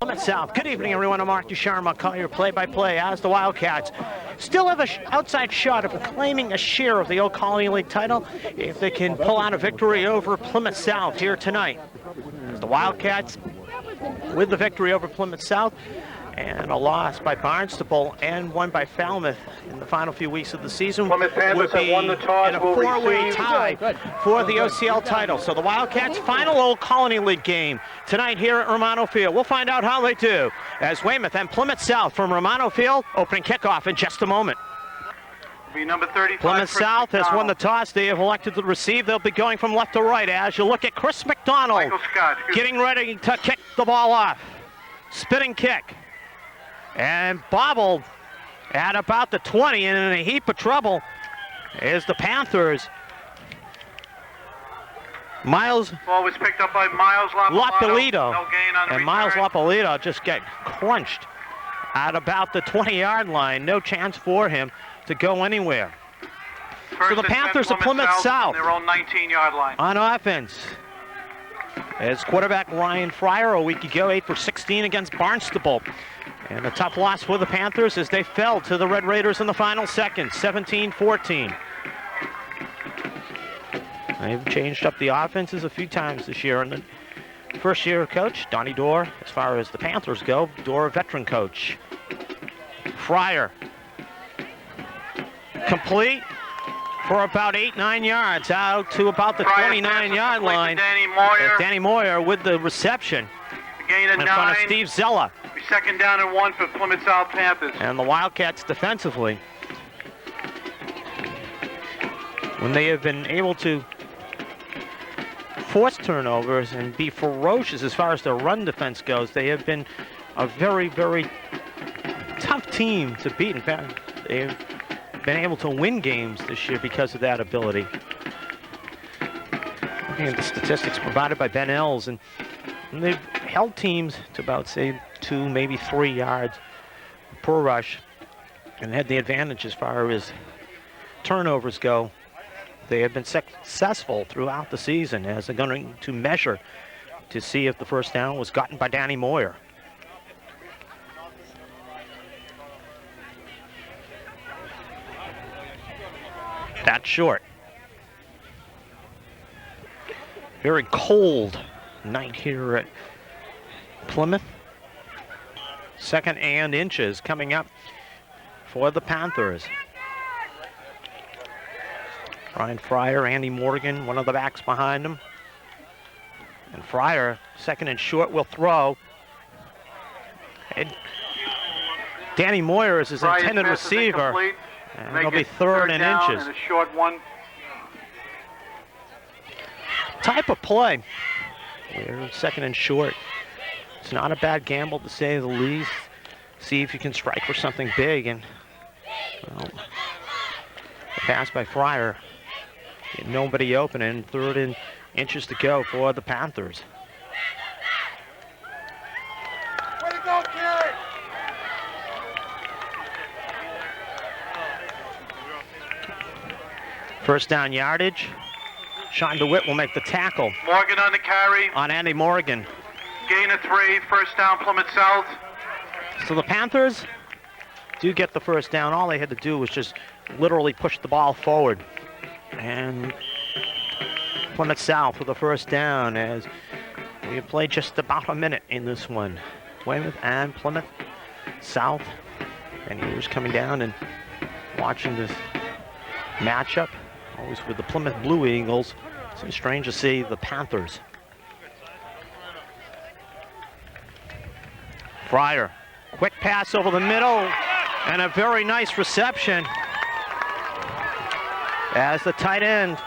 Plymouth South. Good evening, everyone. I'm Mark Ducharme. I'll call your play-by-play as the Wildcats still have an outside shot of claiming a share of the Old Colony League title if they can pull out a victory over Plymouth South here tonight. As the Wildcats, with the victory over Plymouth South and a loss by Barnstable and one by Falmouth in the final few weeks of the season, would be in a four-way tie for the OCL title. So the Wildcats' final Old Colony League game tonight here at Romano Field. We'll find out how they do as Weymouth and Plymouth South from Romano Field opening kickoff in just a moment. Be number 35, Plymouth South has won the toss. They have elected to receive. They'll be going from left to right as you look at Chris McDonald getting ready to kick the ball off. Spinning kick. And bobbled at about the 20, and in a heap of trouble is the Panthers. Miles ball was picked up by Miles Lapolito. No gain on the and return. Miles Lapolito just got crunched at about the 20-yard line. No chance for him to go anywhere. First so the Panthers of Plymouth South their own 19-yard line. On offense. As quarterback Ryan Fryer a week ago, 8 for 16 against Barnstable. And a tough loss for the Panthers as they fell to the Red Raiders in the final seconds, 17-14. They've changed up the offenses a few times this year. And the first year coach, Donnie Dorr, as far as the Panthers go, Dorr, a veteran coach. Fryer. Complete for about 8-9 yards out to about the 29-yard line. Danny Moyer with the reception gain of in 9. Front of Steve Zella. Second down and 1 for Plymouth South Panthers. And the Wildcats defensively, when they have been able to force turnovers and be ferocious as far as their run defense goes, they have been a very, very tough team to beat. In fact, they've been able to win games this year because of that ability. And the statistics provided by Ben Ells, and they've held teams to about, say, 2, maybe 3 yards per rush and had the advantage as far as turnovers go. They have been successful throughout the season as they're going to measure to see if the first down was gotten by Danny Moyer. That's short. Very cold night here at Plymouth. Second and inches coming up for the Panthers. Ryan Fryer, Andy Morgan, one of the backs behind him. And Fryer, second and short, will throw. And Danny Moyer is his intended receiver. And it'll be third and inches. And a short one. Type of play. We're second and short. It's not a bad gamble, to say the least. See if you can strike for something big. And well, the pass by Fryer. Nobody open, and third and inches to go for the Panthers. Way to go, Kerry! First down yardage. Sean DeWitt will make the tackle. Morgan on the carry. On Andy Morgan. Gain of 3, first down Plymouth South. So the Panthers do get the first down. All they had to do was just literally push the ball forward. And Plymouth South with the first down as we have played just about a minute in this one. Weymouth and Plymouth South. And he was coming down and watching this matchup. Always with the Plymouth Blue Eagles. It's strange to see the Panthers. Fryer, quick pass over the middle, and a very nice reception as the tight end.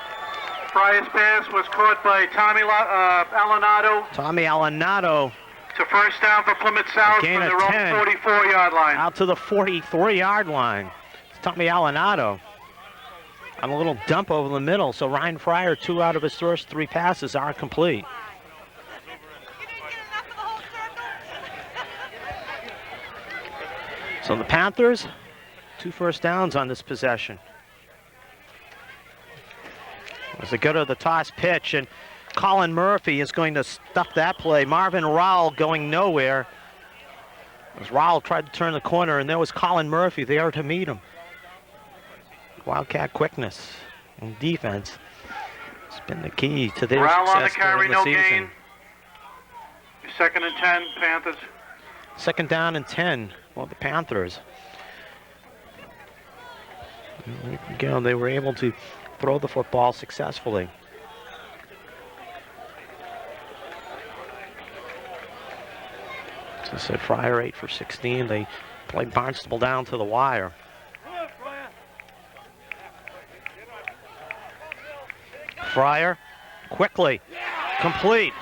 Fryer's pass was caught by Tommy Alanato. Tommy Alanato. To first down for Plymouth South from their own 44-yard line. Out to the 43-yard line. It's Tommy Alanato on a little dump over the middle. So Ryan Fryer, 2 out of his first 3 passes are complete. So the Panthers, 2 first downs on this possession. As they go to the toss pitch, and Colin Murphy is going to stuff that play. Marvin Rowell going nowhere. As Rowell tried to turn the corner, and there was Colin Murphy there to meet him. Wildcat quickness and defense has been the key to their Rowell on the success carry, during the no season. gain. 2nd and 10, Panthers. 2nd down and 10. Well, the Panthers. Again, they were able to throw the football successfully. As I said, Fryer 8 for 16. They played Barnstable down to the wire. Fryer, quickly, complete.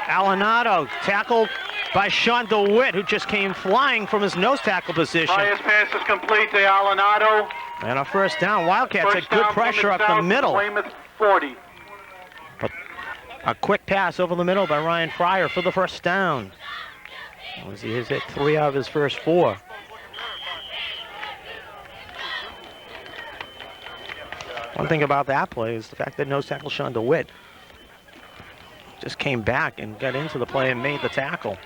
Alanado tackled by Sean DeWitt, who just came flying from his nose tackle position. Fryer's pass is complete to Alanado. And a first down. Wildcats had good pressure up the South, middle. Weymouth 40. But a quick pass over the middle by Ryan Fryer for the first down. As he has hit 3 out of his first 4. One thing about that play is the fact that nose tackle Sean DeWitt just came back and got into the play and made the tackle.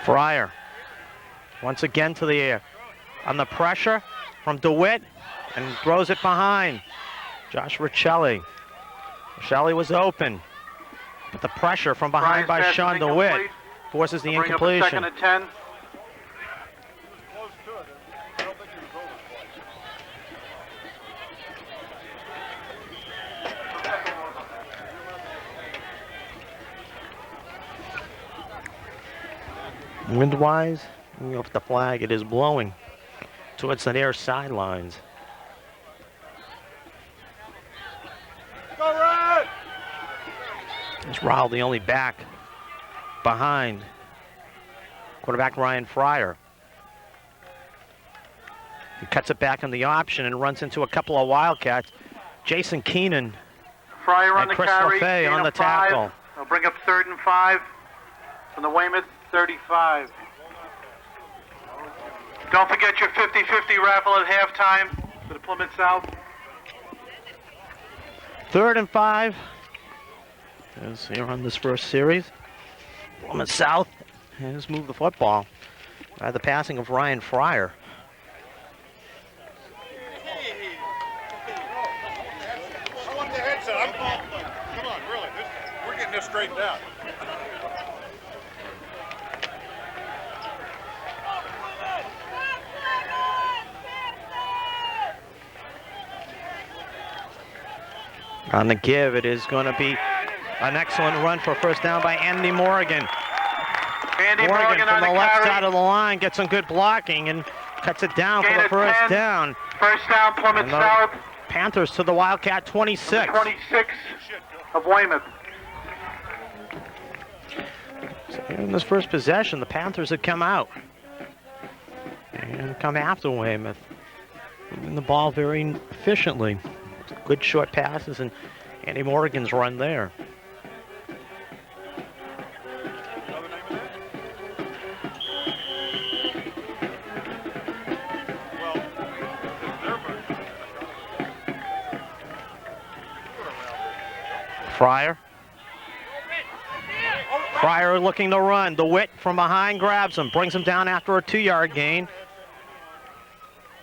Fryer, once again to the air. On the pressure from DeWitt, and throws it behind. Josh Riccelli. Riccelli was open, but the pressure from behind by Sean DeWitt forces the incompletion. 2nd and 10. Wind-wise, off the flag, it is blowing towards the near sidelines. It's Rowell, the only back behind quarterback Ryan Fryer. He cuts it back on the option and runs into a couple of Wildcats. Jason Keenan Fryer on and the Chris carry. LaFay on the tackle. They'll bring up 3rd and 5 from the Weymouth 35. Don't forget your 50-50 raffle at halftime for the Plymouth South. 3rd and 5. As here on this first series, Plymouth South has moved the football by the passing of Ryan Fryer. I want the headset. Come on, really. We're getting this straightened out. On the give, it is going to be an excellent run for first down by Andy Morgan. Andy Morgan from the left carry. side of the line gets some good blocking and cuts it down for the first down. First down, Plymouth South. Panthers to the Wildcat 26. 26 of Weymouth. So in this first possession, the Panthers had come out and come after Weymouth, moving the ball very efficiently. Good short passes and Andy Morgan's run there. Fryer. Fryer looking to run. DeWitt from behind grabs him, brings him down after a 2-yard gain.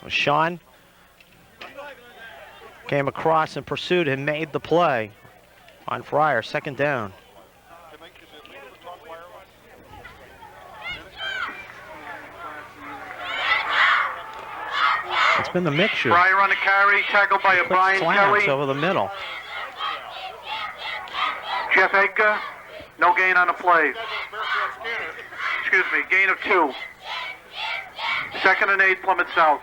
Sean came across and pursued and made the play on Fryer, second down. It's been the mixture. Fryer on the carry, tackled by a Brian Slants Kelly. over the middle. Jeff Edgar, no gain on the play. Excuse me, gain of 2. 2nd and 8, Plymouth South.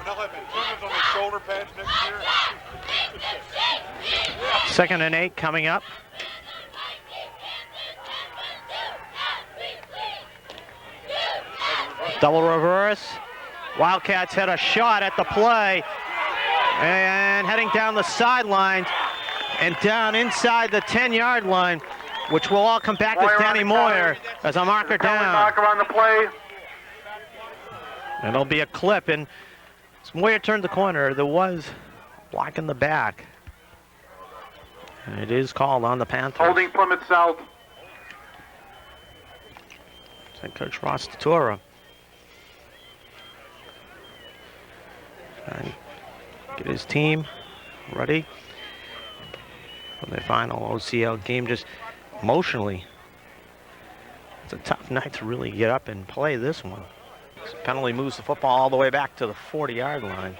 They'll have antennas on their shoulder pads next year. 2nd and 8 coming up. Double reverse. Wildcats had a shot at the play and heading down the sidelines and down inside the 10-yard line, which will all come back to Danny Moyer as a marker down. Marker on the play. It'll be a clip, and As Moyer turned the corner, there was a block in the back. And it is called on the Panthers. Holding Plymouth South. And Coach Ross Tatura. And get his team ready for the final OCL game. Just emotionally, it's a tough night to really get up and play this one. This penalty moves the football all the way back to the 40-yard line.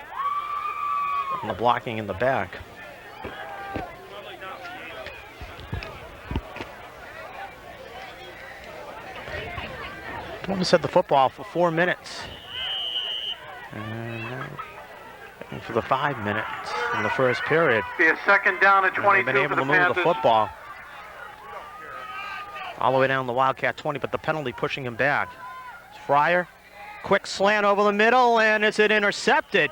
And the blocking in the back. Plymouth had the football for 4 minutes. And now for the 5 minutes in the first period. Be a second down at 22 They've been able for to the move Panthers. the football all the way down the Wildcat 20, but the penalty pushing him back. It's Fryer, quick slant over the middle, and it's intercepted.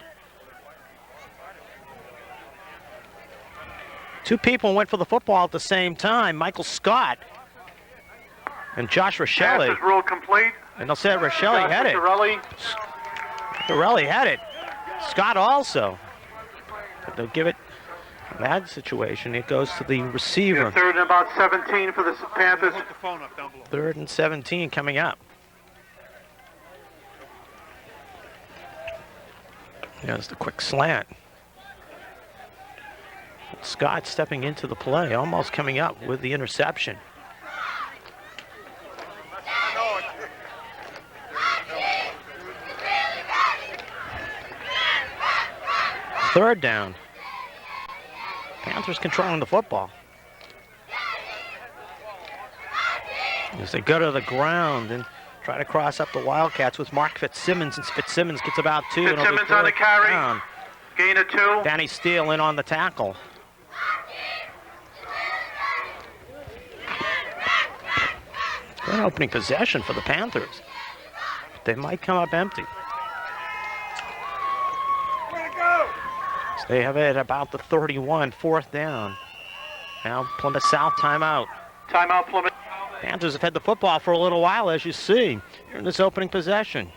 Two people went for the football at the same time, Michael Scott and Josh Pass Rochelle. is ruled complete. And they'll say Rochelle had it. Torelli had it. Scott also. But they'll give it in that situation. It goes to the receiver. Third and about 17 for the Panthers. Put the phone up down below. 3rd and 17 coming up. There's the quick slant. Scott stepping into the play, almost coming up with the interception. Third down. Panthers controlling the football. As they go to the ground and try to cross up the Wildcats with Mark Fitzsimmons, and Fitzsimmons gets about 2. and it'll be Fitzsimmons on the 4th carry. down. Gain of 2. Danny Steele in on the tackle. Good opening possession for the Panthers. They might come up empty. So they have it at about the 31, 4th down. Now Plymouth South timeout. Timeout, Plymouth. Panthers have had the football for a little while, as you see, in this opening possession.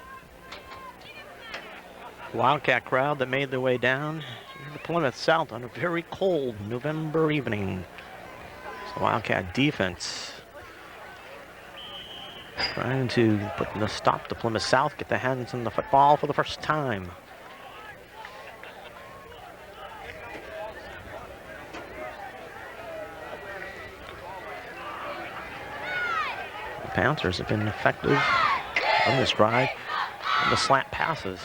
Wildcat crowd that made their way down to Plymouth South on a very cold November evening. So Wildcat defense trying to put the stop to Plymouth South, get their hands on the football for the first time. The Panthers have been effective on this drive on the slant passes.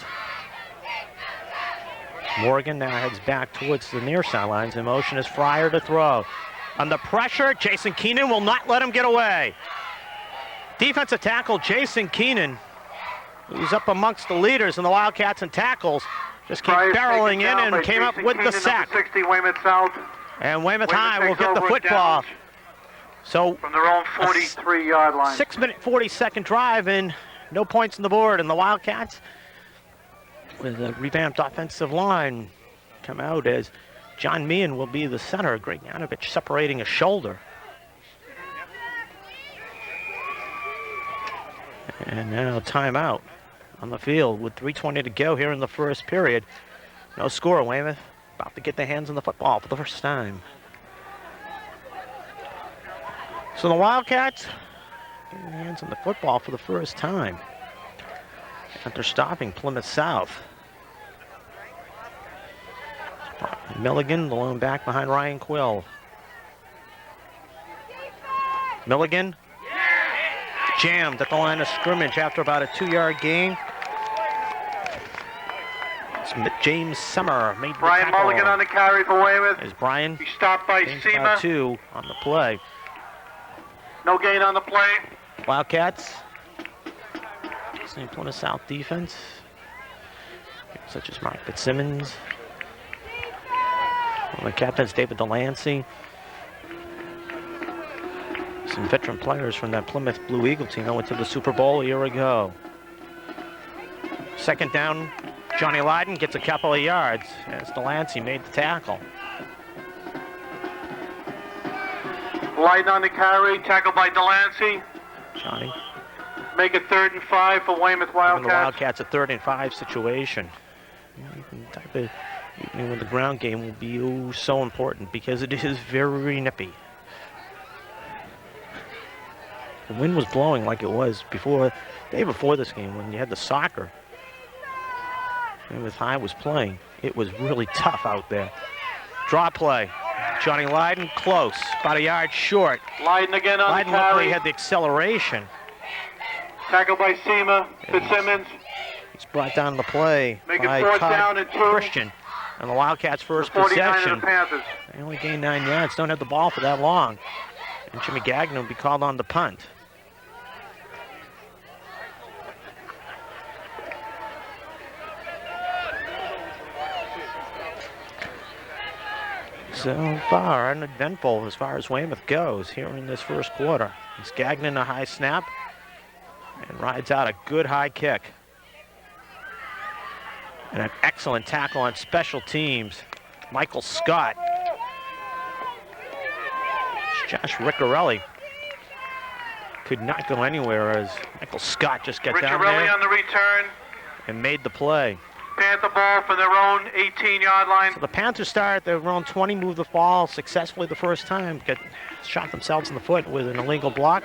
Morgan now heads back towards the near sidelines. In motion is Fryer to throw. Under pressure, Jason Keenan will not let him get away. Defensive tackle Jason Keenan, who's up amongst the leaders in the Wildcats and tackles, just kept barreling in and came up with the sack. 60, Weymouth South. And Weymouth High will takes get the over football. downs So from their own 43-yard line. 6-minute, 40-second drive and no points on the board. And the Wildcats, with a revamped offensive line, come out as John Meehan will be the center. Greg Yanovich separating a shoulder. And now timeout on the field with 3:20 to go here in the first period. No score. Weymouth about to get their hands on the football for the first time. So the Wildcats getting their hands on the football for the first time after stopping Plymouth South. Milligan, the lone back behind Ryan Quill. Milligan jammed at the line of scrimmage after about a 2-yard gain. It's James Summer made the Brian tackle. Mulligan on the carry for Weymouth. Is Brian. He stopped by Gains Seema. about 2 on the play. No gain on the play. Wildcats. Same Plymouth South defense, such as Mark Fitzsimmons. One of the captains, David Delancey. Some veteran players from that Plymouth Blue Eagle team that went to the Super Bowl a year ago. Second down, Johnny Lydon gets a couple of yards as Delancey made the tackle. Light on the carry, tackled by Delancey. Johnny. Make it 3rd and 5 for Weymouth The Wildcats. Wildcats a 3rd and 5 situation. Type of evening when the ground game will be so important because it is very nippy. The wind was blowing like it was before, day before this game when you had the soccer. And with High was playing, it was really tough out there. Draw play. Johnny Lydon close, about a yard short. Lydon again on Lydon the carry. luckily had the acceleration. Tackled by Seema. Fitzsimmons. He's brought down the play Make it by fourth Todd down and 2. Christian. And the Wildcats' first 49 of possession. the Panthers. They only gained 9 yards, don't have the ball for that long. And Jimmy Gagnon will be called on the punt. So far, uneventful as far as Weymouth goes here in this first quarter. It's Gagnon a high snap and rides out a good high kick. And an excellent tackle on special teams. Michael Scott. Josh Riccarelli could not go anywhere as Michael Scott just got down Riccarelli there on the return. and made the play. Panther ball for their own 18-yard line. So the Panthers start at their own 20, move the ball successfully the first time, shot themselves in the foot with an illegal block.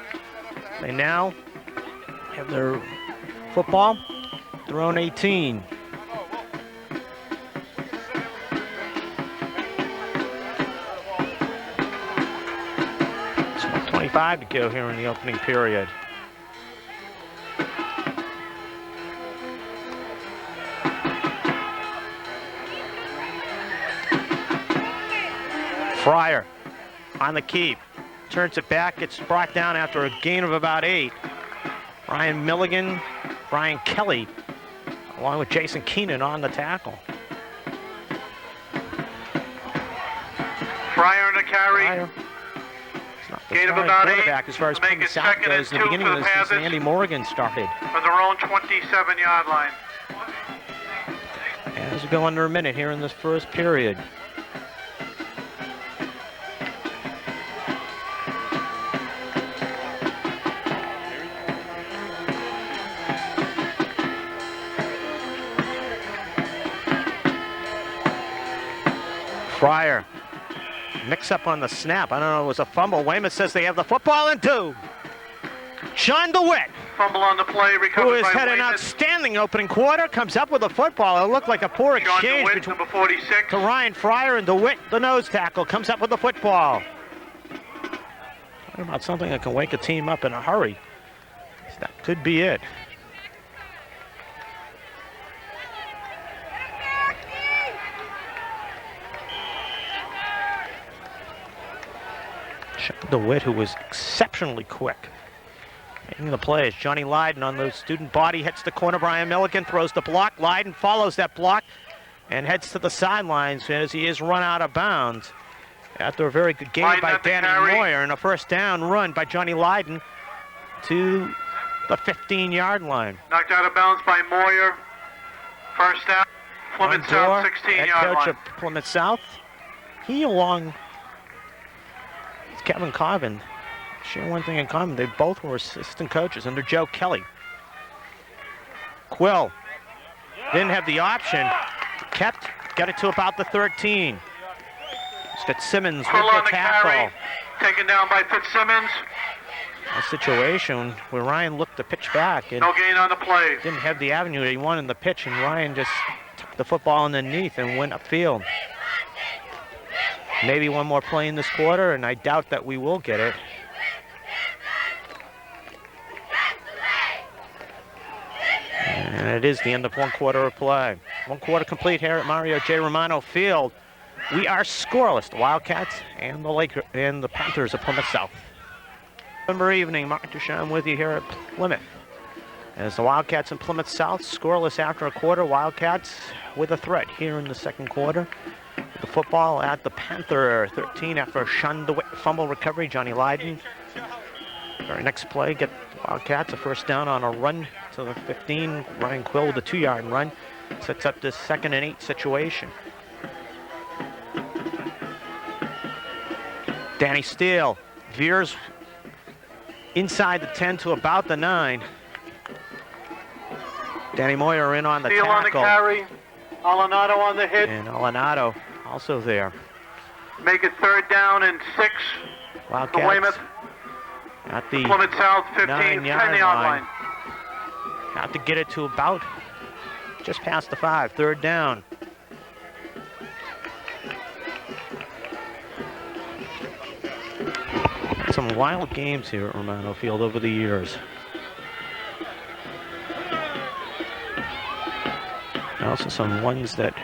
They now have their football, their own 18. So 25 to go here in the opening period. Fryer on the keep, turns it back, gets brought down after a gain of about 8. Ryan Milligan, Brian Kelly, along with Jason Keenan on the tackle. Fryer in the carry. Fryer. It's not the Gain of starting about 8. quarterback as far as Make Plymouth it South second and goes. In the 2 beginning for of the this season, Panthers. Andy Morgan started. On their own 27-yard line. As we go under a minute here in this first period. Fryer, mix up on the snap. I don't know, it was a fumble. Weymouth says they have the football in 2. Sean DeWitt, Fumble on the play, who recovered has by had an Weymouth. outstanding opening quarter, comes up with a football. It looked like a poor Sean exchange DeWitt, between number 46. to Ryan Fryer, and DeWitt, the nose tackle, comes up with the football. Talking about something that can wake a team up in a hurry. That could be it. DeWitt, who was exceptionally quick. Making the play is Johnny Lydon on the student body, hits the corner. Brian Milligan throws the block. Lydon follows that block and heads to the sidelines as he is run out of bounds. After a very good game Lydon by at the Danny carry. Moyer and a first down run by Johnny Lydon to the 15-yard line. Knocked out of bounds by Moyer. First down. Plymouth South, Head 16-yard coach line. of Plymouth South. He, along with Kevin Carvin, share one thing in common. They both were assistant coaches under Joe Kelly. Quill didn't have the option. Got it to about the 13. Fitzsimmons Quill with on the the carry. tackle. Taken down by Fitzsimmons. A situation where Ryan looked to pitch back and No gain on the play. didn't have the avenue that he wanted in the pitch, and Ryan just took the football underneath and went upfield. Maybe one more play in this quarter, and I doubt that we will get it. And it is the end of one quarter of play. One quarter complete here at Mario J. Romano Field. We are scoreless. The Wildcats and the Panthers of Plymouth South. November evening, Mark Duchamp with you here at Plymouth. As the Wildcats and Plymouth South scoreless after a quarter. Wildcats with a threat here in the second quarter. The football at the Panther 13 after a Sean DeWitt fumble recovery. Johnny Lydon. Our next play, get the Wildcats a first down on a run to the 15. Ryan Quill with a 2-yard run. Sets up this 2nd and 8 situation. Danny Steele veers inside the 10 to about the 9. Danny Moyer in on the Steele on the tackle. carry. Alanado on the hit. And Alanado also there. Make it 3rd down and 6. Wildcats Weymouth. at the Plymouth South 15, 9-yard 10-yard line. Have to get it to about just past the 5, 3rd down. Some wild games here at Romano Field over the years. Also some ones that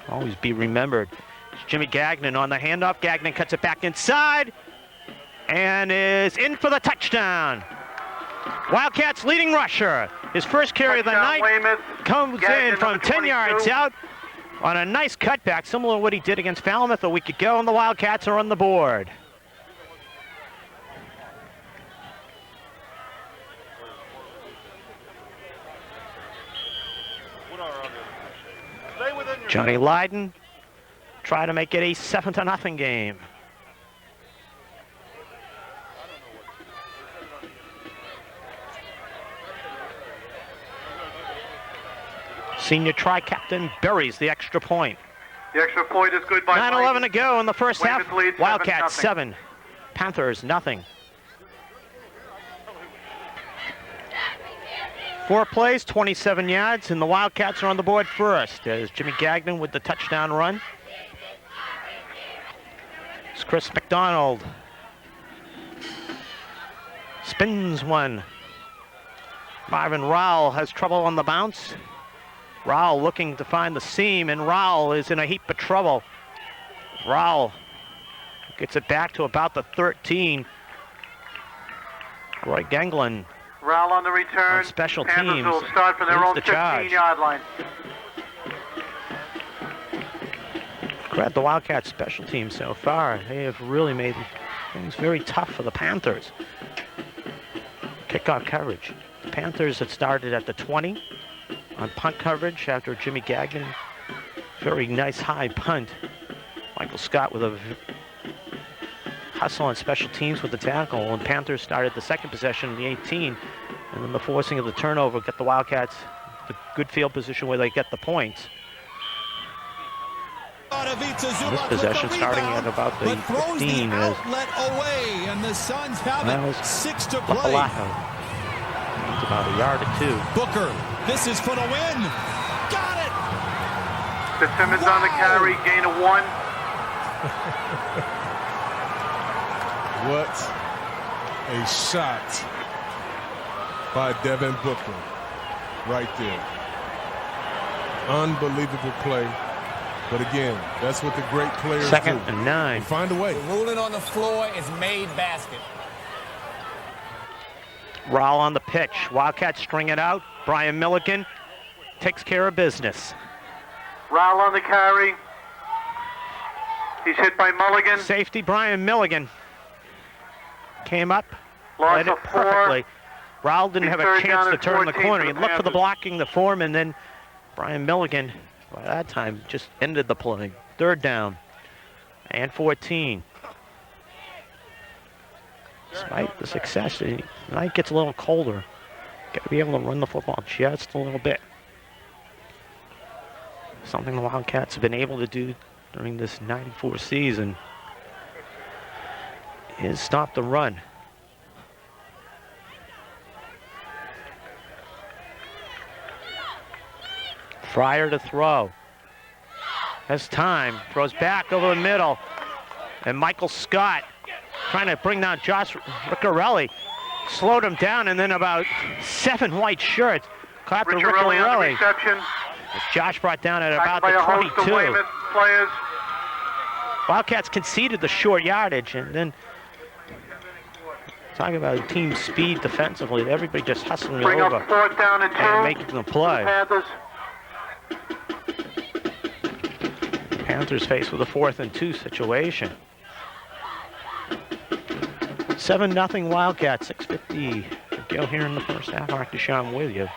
always be remembered. It's Jimmy Gagnon on the handoff. Gagnon cuts it back inside and is in for the touchdown. Wildcats leading rusher. His first carry of the night Weymouth. comes Gagnon, in from number 10 yards 22. out on a nice cutback, similar to what he did against Falmouth a week ago, and the Wildcats are on the board. Johnny Lydon try to make it a 7-0 game. Senior tri-captain buries the extra point. The extra point is good by 9:11 to go in the first half. Weymouth leads Wildcats 7-0. 7, Panthers nothing. 4 plays, 27 yards, and the Wildcats are on the board first. There's Jimmy Gagnon with the touchdown run. It's Chris McDonald. Spins one. Marvin Rowell has trouble on the bounce. Rowell looking to find the seam, and Rowell is in a heap of trouble. Rowell gets it back to about the 13. Roy Ganglin Rowell on the return. on special Panthers teams will start from their leads own the charge. 15-yard line. Credit the Wildcats special teams so far. They have really made things very tough for the Panthers. Kickoff coverage. The Panthers had started at the 20 on punt coverage after Jimmy Gagnon. Very nice high punt. Michael Scott with a hustle on special teams with the tackle, and Panthers started the second possession in the 18, and then the forcing of the turnover got the Wildcats the good field position where they get the points. This possession starting at about the 15 is away, and the Suns have Miles it 6 to play. Lapalato. It's about a yard or 2. Booker, this is for the win. Got it. Fitzsimmons on the carry, gain of 1. What a shot by Devin Booker right there. Unbelievable play. But again, that's what the great players do. 2nd and 9. They find a way. The ruling on the floor is made basket. Rowell on the pitch. Wildcats string it out. Brian Milligan takes care of business. Rowell on the carry. He's hit by Mulligan. Safety Brian Milligan came up, Loss led of it 4. perfectly. Rowell didn't have a 3rd chance down to and turn the 14 corner. for He the looked for the Panthers. blocking, the form, and then Brian Milligan, by that time, just ended the play. 3rd down and 14. Despite the success, the night gets a little colder. Got to be able to run the football just a little bit. Something the Wildcats have been able to do during this 94 season is stop the run. Fryer to throw. Has time, throws back over the middle. And Michael Scott trying to bring down Josh Riccarelli. Slowed him down, and then about 7 white shirts caught the Riccarelli on the Riccarelli. reception. Josh brought down at about Backed by a the host of 22. Weymouth players. Wildcats conceded the short yardage, and then talking about team speed defensively, everybody just hustling Bring up over 4th down and 2. and making the play. Panthers. Panthers faced with a 4th and 2 situation. 7-0 Wildcats, 6:50 to go here in the first half. Mark Duchamp with you.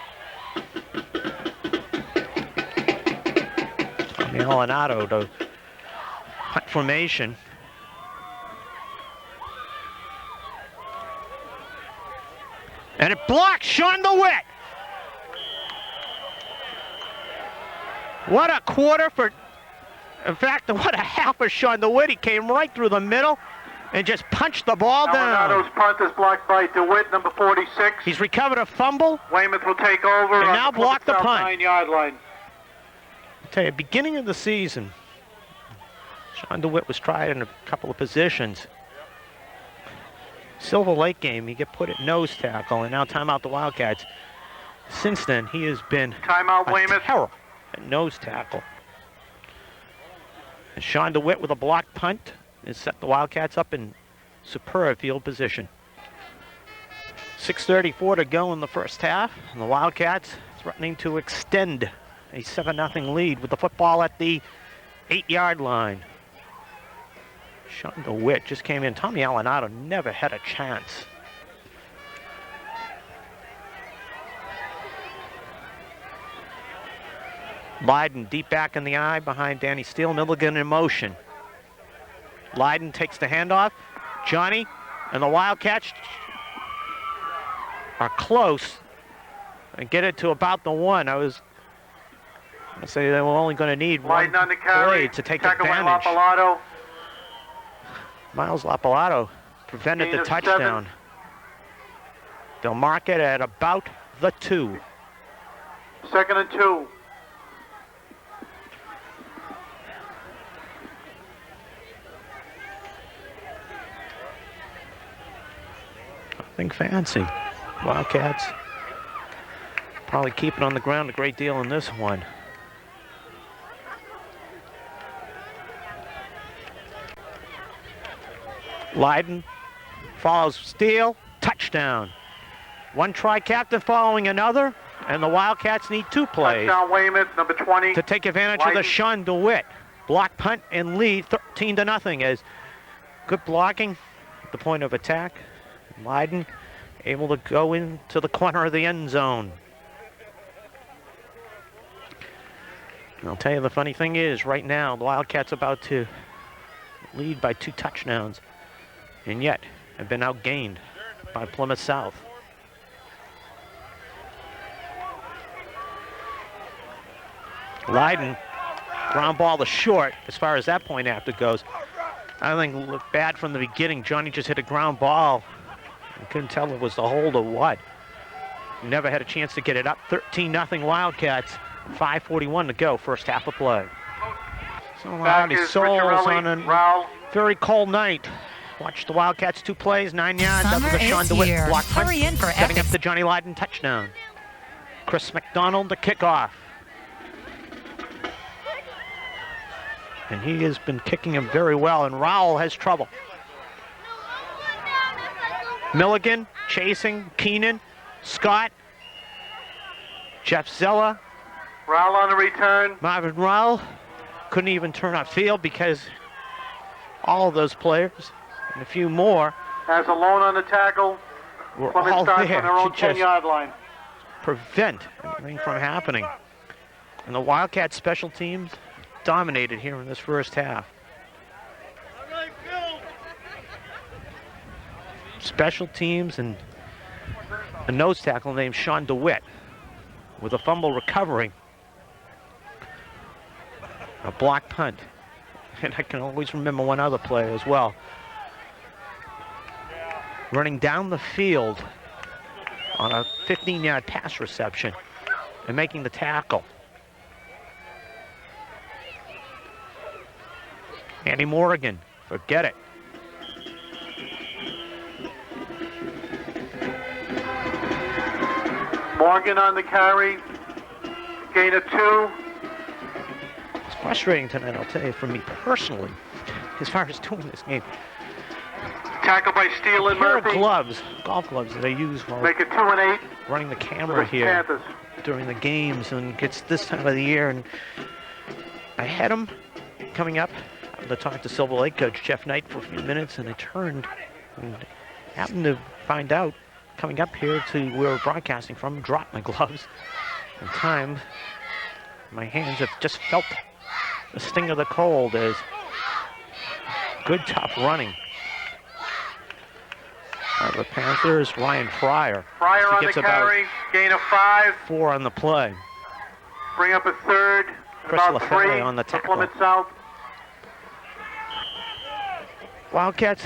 Tommy Alanado to punt formation. And it blocks Sean DeWitt. What a quarter for, in fact, what a half for Sean DeWitt. He came right through the middle and just punched the ball down. Alvarado's punt is blocked by DeWitt, number 46. He's recovered a fumble. Weymouth will take over And on now the block the Plymouth South punt. 9-yard line. I'll tell you, beginning of the season, Sean DeWitt was tried in a couple of positions. Silver Lake game, he get put at nose tackle, and now timeout the Wildcats. Since then, he has been Timeout a Weymouth. terror at nose tackle. And Sean DeWitt with a blocked punt has set the Wildcats up in superb field position. 6:34 to go in the first half, and the Wildcats threatening to extend a 7-0 lead with the football at the 8-yard line. Sean DeWitt just came in. Tommy Alanado never had a chance. Leiden deep back in the eye behind Danny Steele. Milligan in motion. Leiden takes the handoff. Johnny and the Wildcats are close and get it to about the 1. I was going to say they were only going to need one Leiden on the carry. play to take Tackle by advantage. Lapalato. Miles Lapalato prevented Gain the of touchdown. 7. They'll mark it at about the 2. 2nd and 2. Nothing fancy. Wildcats probably keep it on the ground a great deal in this one. Leiden follows Steele, touchdown. One try captain following another, and the Wildcats need 2 plays Touchdown Weymouth, number 20. to take advantage of the Leiden. Sean DeWitt block punt and lead 13-0 as good blocking at the point of attack. Leiden able to go into the corner of the end zone. And I'll tell you the funny thing is right now the Wildcats about to lead by 2 touchdowns and yet have been outgained by Plymouth South. Leiden, ground ball to short as far as that point after goes. I think it looked bad from the beginning. Johnny just hit a ground ball. I couldn't tell if it was the hold or what. Never had a chance to get it up. 13-0 Wildcats. 5:41 to go, first half of play. So Back his is souls Ricciarelli, on a Rowell. very cold night. Watch the Wildcats 2 plays, 9 yards. Up Summer to the Sean is DeWitt here. block punt. Hurry in for Setting up epic. the Johnny Leiden touchdown. Chris McDonald the kickoff. And he has been kicking him very well, and Rowell has trouble. Milligan chasing, Keenan, Scott, Jeff Zella, Rowell on the return. Marvin Rowell. Couldn't even turn upfield because all of those players and a few more Has a lone on the tackle. were Plymouth all starts there on their own to just 10-yard line. prevent anything from happening. And the Wildcats special teams dominated here in this first half. Special teams and a nose tackle named Sean DeWitt with a fumble recovery. A block punt. And I can always remember one other play as well. Running down the field on a 15-yard pass reception and making the tackle. Andy Morgan, forget it. Morgan on the carry. Gain of 2. It's frustrating tonight, I'll tell you, for me personally, as far as doing this game. Tackle by Steele and Pair of Murphy. gloves, golf gloves that I use while Make it 2 and 8. running the for camera the here Panthers. during the games, and it's this time of the year, and I had them coming up to talk to Silver Lake coach Jeff Knight for a few minutes, and I turned and happened to find out coming up here to where we're broadcasting from, dropped my gloves. In time, my hands have just felt the sting of the cold as good tough running. The Panthers, Ryan Fryer. Fryer He on the gets about carry. Gain of 5. 4 on the play. Bring up a 3rd. Chris About LaFelle 3 on the for tackle. Plymouth South. Wildcats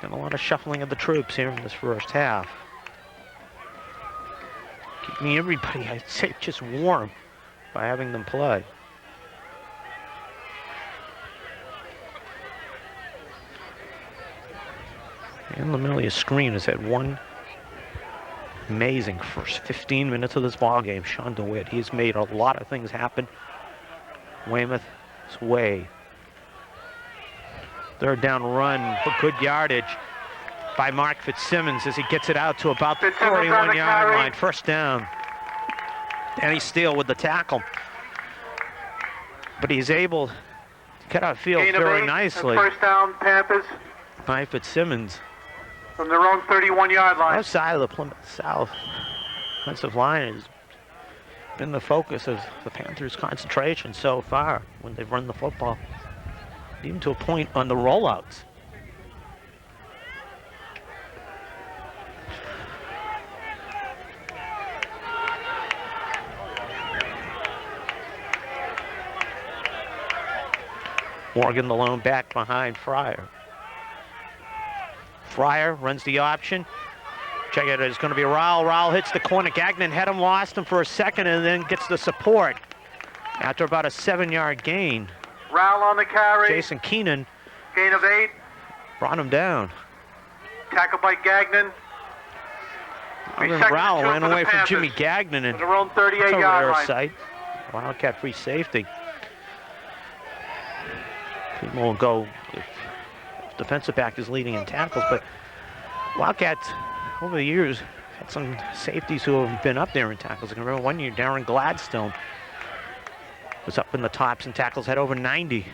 done a lot of shuffling of the troops here in this first half. Keeping everybody, I'd say, just warm by having them play. And Lamelia's screen has had one amazing first 15 minutes of this ball game. Sean DeWitt, he's made a lot of things happen Weymouth's way. Third down run for good yardage by Mark Fitzsimmons as he gets it out to about the 41-yard line. First down. Danny Steele with the tackle. But he's able to cut out field very nicely. First down, Panthers. By Fitzsimmons. From their own 31-yard line. Outside of the Plymouth South offensive line has been the focus of the Panthers' concentration so far when they've run the football. Even to a point on the rollouts. Morgan the lone back behind Fryer. Fryer runs the option. Check it, it's going to be Rowell. Rowell hits the corner. Gagnon had him, lost him for a second, and then gets the support after about a 7-yard gain. Rowell on the carry. Jason Keenan. Gain of 8. Brought him down. Tackle by Gagnon. Rowell ran away from Jimmy Gagnon and their own 38-yard line. Sight. Wildcat free safety. People will go if defensive back is leading in tackles, but Wildcats over the years had some safeties who have been up there in tackles. I can remember one year Darren Gladstone was up in the tops and tackles, had over 90.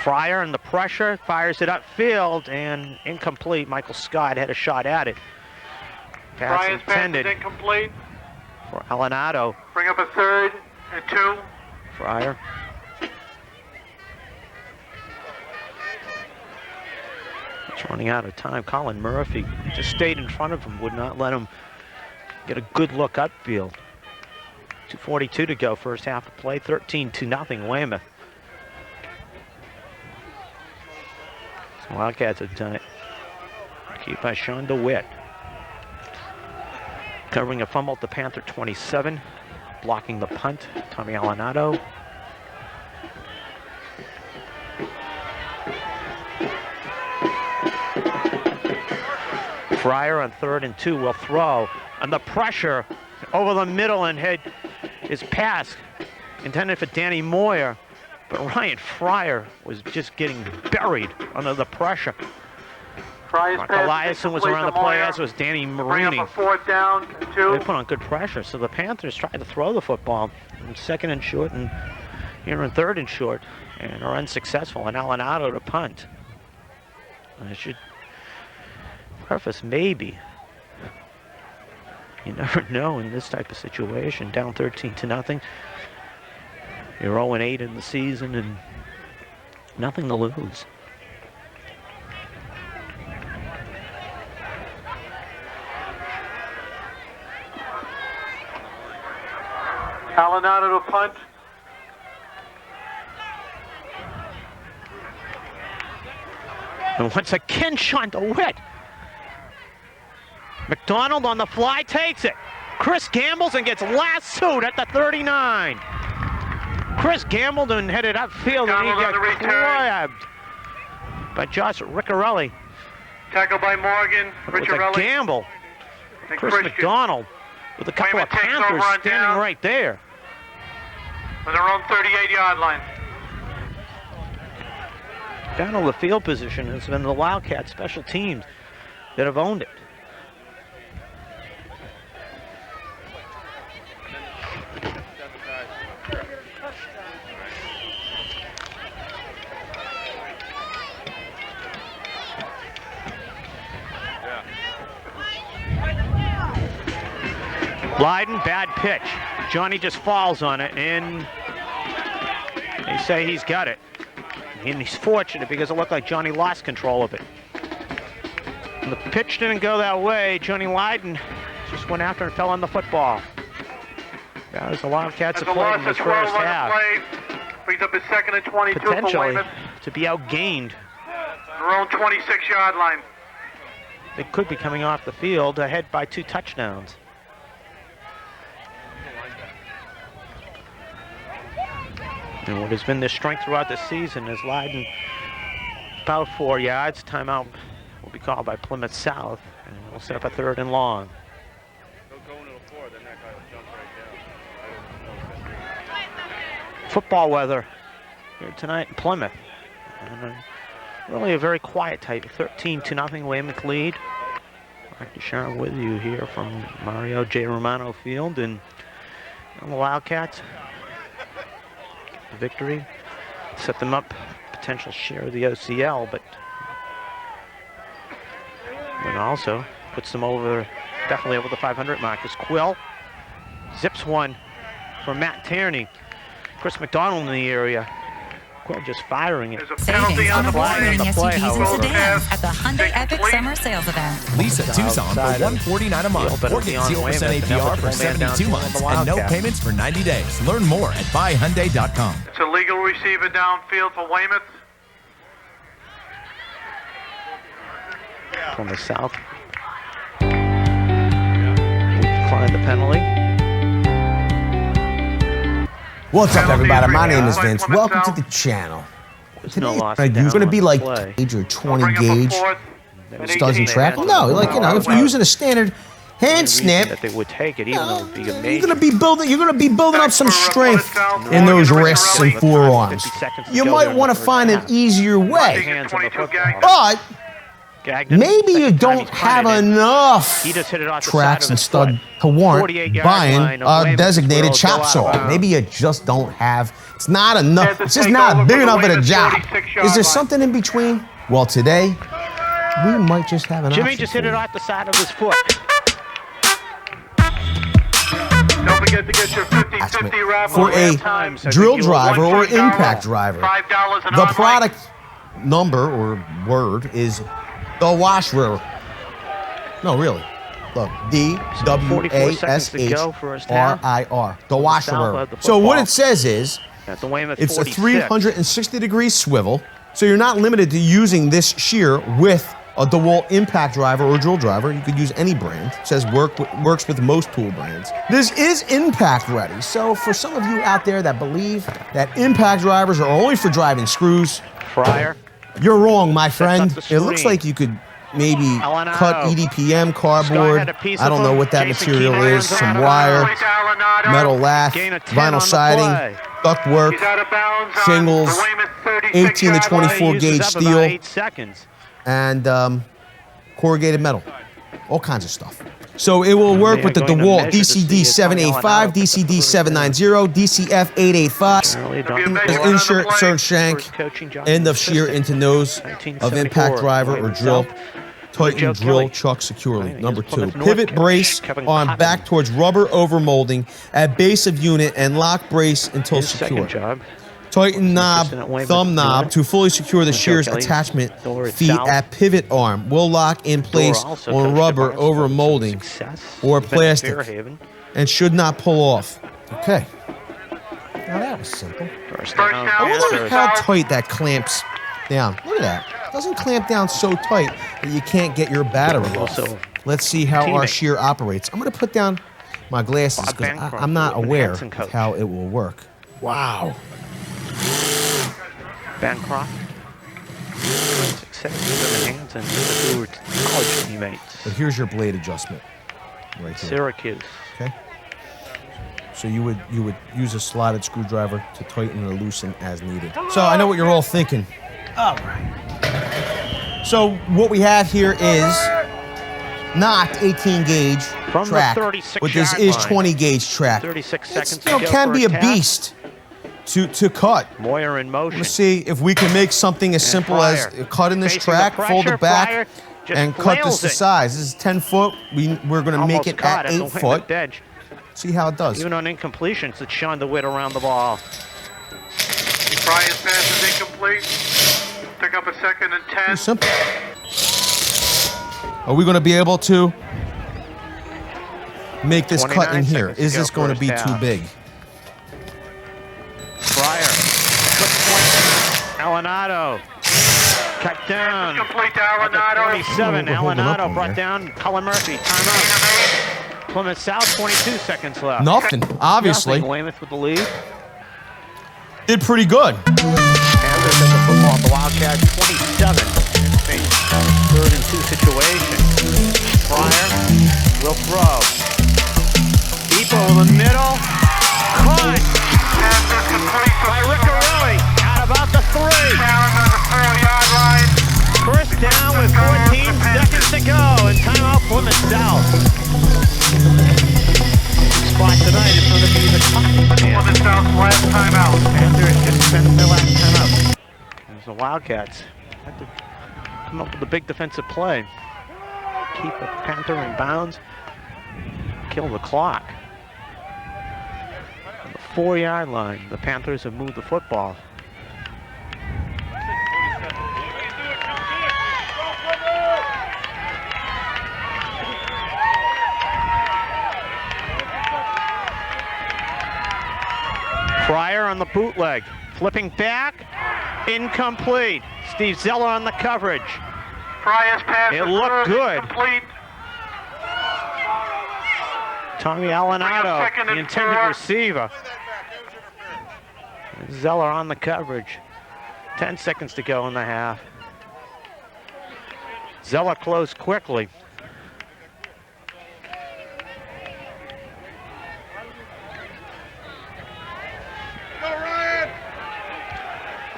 Fryer and the pressure, fires it upfield and incomplete. Michael Scott had a shot at it. Pass intended incomplete for Alenado. Bring up a 3rd and 2. Fryer. It's running out of time. Colin Murphy just stayed in front of him, would not let him get a good look upfield. 2:42 to go, first half of play, 13-0 Weymouth. So Wildcats have done it. Keep by Sean DeWitt. Covering a fumble at the Panther 27. Blocking the punt, Tommy Alenado. Fryer on 3rd and 2 will throw. And the pressure over the middle and head is pass intended for Danny Moyer. But Ryan Fryer was just getting buried under the pressure. Mark Eliason was around the play, as was Danny Marini. Bring up a 4th down and 2. They put on good pressure, so the Panthers tried to throw the football in 2nd and short and here in 3rd and short, and are unsuccessful. And Alenado to punt. I should preface maybe. You never know in this type of situation. Down 13-0. You're 0-8 in the season and nothing to lose. Alenado to punt. And once again, Sean DeWitt. McDonald on the fly takes it. Chris gambles and gets lassoed at the 39. Chris gambled and headed upfield and he got grabbed by Josh Riccarelli. Tackle by Morgan. With a gamble. Chris McDonald with a couple of Panthers standing right there. On their own 38-yard line. Down on the field position has been the Wildcat special teams that have owned it. Blyden, bad pitch. Johnny just falls on it, and they say he's got it. And he's fortunate because it looked like Johnny lost control of it. And the pitch didn't go that way. Johnny Lydon just went after and fell on the football. As the Wildcats That's have a played loss in of this 12 first on the half, play. Brings up his 2nd and 22 for potentially Weymouth. to be outgained. Their own 26-yard line. They could be coming off the field ahead by 2 touchdowns. And what has been their strength throughout the season is Leiden about 4 yards. Timeout will be called by Plymouth South, and we'll set up a 3rd and long. Football weather here tonight in Plymouth. And, really a very quiet type. 13-0 Weymouth lead. Mark Ducharme with you here from Mario J. Romano Field, and the Wildcats. The victory set them up, potential share of the OCL, but and also puts them over, definitely over the 500 mark. As Quill zips one for Matt Tierney. Chris McDonald in the area. Quill just firing it. There's a penalty Savings on on the award-winning play. SUVs and however. sedans at the Hyundai Epic Summer Sales Event. Lease a Tucson for $149 a month or get 0% APR for 72 months and no payments for 90 days. Learn more at buyhyundai.com. It's a legal receiver downfield for Weymouth. From the South. Decline the penalty. What's up, Penalty everybody? free My name is play, Vince. Plymouth Welcome to South. the channel. There's Today, no loss you're down going to be on like play. gauge or 20 Bring up a gauge. 4th and This doesn't 18. track. No, like, you know, if you're using a standard hand snap, That they would take it, even though it would be a you're major. going to be building. You're going to be building up some strength in those wrists and forearms. 50 seconds to You go might there in want the to first find an half. easier way, Hands on the 22 football. gang. but Gagnon, maybe you second time don't he's have punted it. enough He just hit it off the tracks side and of his stud foot. to warrant 48-yard buying line of a Weymouth designated will go chop out of saw. bounds. Maybe you just don't have. It's not enough. Yeah, It's just take not over big for enough the at a Weymouth job. 46-yard Is there line. something in between? Well, today we might just have an Jimmy option just for hit it you. off the side of his foot. Don't forget to get your 50-50 raffle For a times. drill you driver or $1 impact driver. $5 an The online. product number or word is the washer. No, really. Look, 44 seconds to go first half. DWASHRIR. The washer. of the So what football. it says is At the Weymouth it's a 46. 360-degree swivel. So you're not limited to using this shear with a DeWalt impact driver or drill driver. You could use any brand. It says works with most tool brands. This is impact ready. So for some of you out there that believe that impact drivers are only for driving screws, Fryer. you're wrong, my friend. the It looks screen. like you could maybe Alanado. cut EDPM Sky cardboard. had a piece I don't of know them. what that Jason material Keenan is. runs Some out of wire, Point to Alanado. metal lath, Gain of 10 on vinyl the siding, play. ductwork, He's out of bounds on shingles, the Weymouth 18 to 36-yard 24 line. Uses gauge up steel. about 8 seconds. and corrugated metal. All kinds of stuff. So it will work They with are the going to DeWalt measure to see DCD if 785, Alanado DCD 790, DCF 885. Early There'll be a done. measure on the Insert play. certain shank, First coaching job end as of shear assistant. into nose of 1974. impact driver or Weymouth drill. South. Tighten Joe drill Kelly. chuck securely. Right, Number here's 2. Plymouth North Pivot coach, brace Kevin on Cotton. back towards rubber over molding at base of unit and lock brace until His secure. second job. Tighten knob, assistant at Weymouth thumb knob North. to fully secure the Joe shear's Kelly. attachment Door at feet South. at pivot arm. Will lock in place Door also on coached rubber at over Barnstable. molding Success. or Been at plastic Fairhaven. and should not pull off. Okay. Now that was simple. First First down. down. I wonder Yes, how sir. tight that clamps down. Look at that. It doesn't clamp down so tight that you can't get your battery off. Also, Let's see how our teammate. shear operates. I'm going to put down my glasses Bob because Bancroft, I'm not Whitman aware Hanson of coach. how it will work. Wow. Bancroft. Success with Hanson, who were college teammates. But here's your blade adjustment right here. Syracuse. Okay. So you would use a slotted screwdriver to tighten or loosen as needed. So I know what you're all thinking. All right. So what we have here is not 18 gauge From the track, 36 but this yard is line. 20 gauge track. 36 It's, seconds you know, to go can be a first half. beast to cut. Moyer in motion. Let's see if we can make something as simple as Fryer. cut in this Facing the track, fold pressure, it back, Fryer just and cut this flails to it. size. This is 10 foot. We're going to make Almost it caught at the 8 Weymouth foot. edge. See how it does. Even on incompletions, it's showing the width around the ball. Bryant's pass is incomplete. Pick up a 2nd and 10. Pretty simple. Are we going to be able to make this cut in here? Is this going to be too big? Fryer. Alanado. Cut down. Complete to Alanado. 27. We're holding up Alanado on brought there. down Cullen Murphy. Timeout. Plymouth South, 22 seconds left. Nothing, obviously. Nothing. Weymouth with the lead. Did pretty good. Panthers at the football at the Wildcats, 27. Same 3rd and 2 situation. Fryer will throw. Deep over the middle. Caught by Riccarelli at about the 3. Down on the 4-yard line. First down with 14 seconds to go, and timeout Plymouth South. Spot tonight is going to be the top. Plymouth South's last timeout. Panthers just spent their last timeout. There's the Wildcats. Had to come up with a big defensive play. Keep the Panther in bounds. Kill the clock. On the 4-yard line, the Panthers have moved the football. Fryer on the bootleg, flipping back, incomplete. Steve Zeller on the coverage. Fryer's pass It is looked good. complete. Tommy Alanado, Second the and intended 4. receiver. Zeller on the coverage. 10 seconds to go in the half. Zeller closed quickly.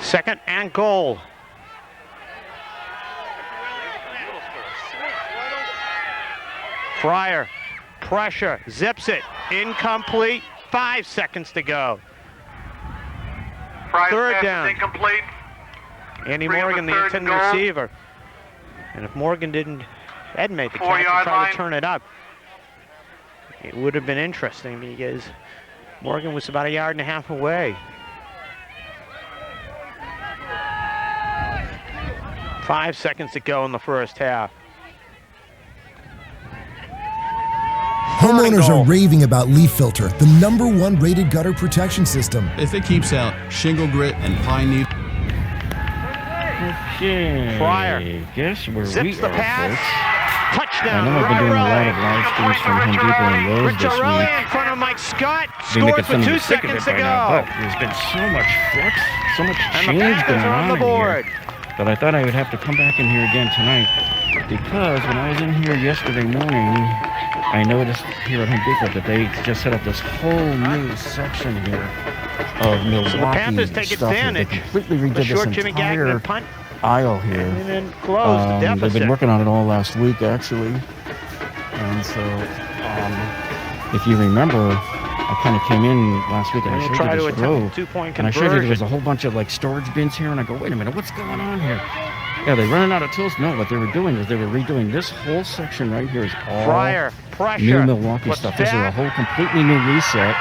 Second and goal. Fryer, pressure, zips it, incomplete, 5 seconds to go. Fryer's Third pass down. is incomplete. Andy Bring up Morgan, a the third and intended goal. receiver. And if Morgan hadn't made the catch 4-yard and tried line. to turn it up, it would have been interesting because Morgan was about 1.5 yards away. 5 seconds to go in the first half. Homeowners are raving about Leaf Filter, the #1 rated gutter protection system. If it keeps out shingle grit and pine needle. Okay. Fryer. Guess where Zips we the are, pass. folks. Touchdown. I know I've been doing a lot of Riccarelli. live streams from Home Depot and Lowe's this Riccarelli week. in front of Mike Scott. Be making Scores some with of 2 you sick of seconds it to by now, go. but there's been so much flux, so much And the change Panthers going are on the on board. here. But I thought I would have to come back in here again tonight because when I was in here yesterday morning, I noticed here at Home Depot that they just set up this whole new section here of Milwaukee So the Panthers take stuff. They advantage. completely The redid short this Jimmy entire Gagnon punt aisle here. and then close the deficit. They've been working on it all last week, actually. And so, if you remember, I kind of came in last week and I We'll showed try you to this attempt row. a two-point And I showed you there was conversion. a whole bunch of like storage bins here, and I go, wait a minute, what's going on here? Yeah, they're running out of tools. No, what they were doing was they were redoing this whole section right here is all Fryer, pressure. new Milwaukee What's stuff. This is a that? whole completely new reset,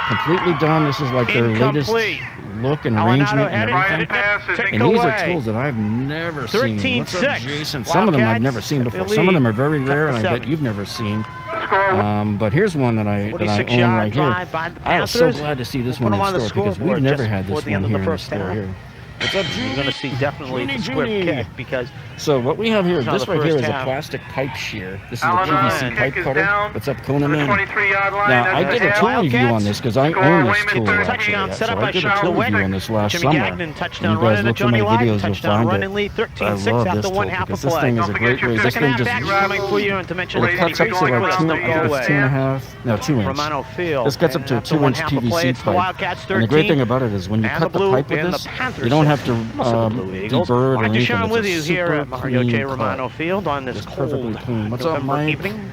completely done. This is like their latest Incomplete. look and Alanado arrangement had and it. everything. Pass is Take And these are away. tools that I've never seen. 13-6. What's up, Jason? Some of them I've Wildcats never seen at the before. Some of them lead. are very rare, and I Cut to bet you've never seen. Score. But here's one that I 46-yard own right here. drive by the I was so Panthers. glad to see this We'll one put in them on the store because we've scoreboard never just had before this the one end of here the in the first store half. here. What's up, You're going to see definitely the squib Junior. kick because So what we have here, That's how this the right here first is a half. plastic pipe shear. This is a Alan PVC Ryan. pipe Kick is cutter. down What's up, to Conan? the Man? 23-yard line. Now, That's I a did a half. tool review on Wildcats. this because I Score, own this Weymouth, tool. third Actually, touchdown set so up I by did a Sean tool DeWitt. review on this last Jimmy summer. Gagnon, touchdown And you run guys into look through Johnny my Watt, videos, you'll touchdown find run it. and lead I 13-6 love after this one tool half because of this play. thing is a Don't forget great your way. This Second thing half just back coming for you and to mention it Steve cuts up to Greenwood like with us 2 to inch, go away. 2 inch. Romano Field. This gets up And to a after 2 one inch half of play, PVC it's the pipe. Wildcats And 13. the great thing about it is when you and cut the the blue pipe with and the this, Panthers you don't have to also the Blue Eagles. deburr or Mike anything. Duchamp with you It's a here super at Mario clean J. cut. Romano Field on this It's perfectly cold clean. What's up, November Mike? evening.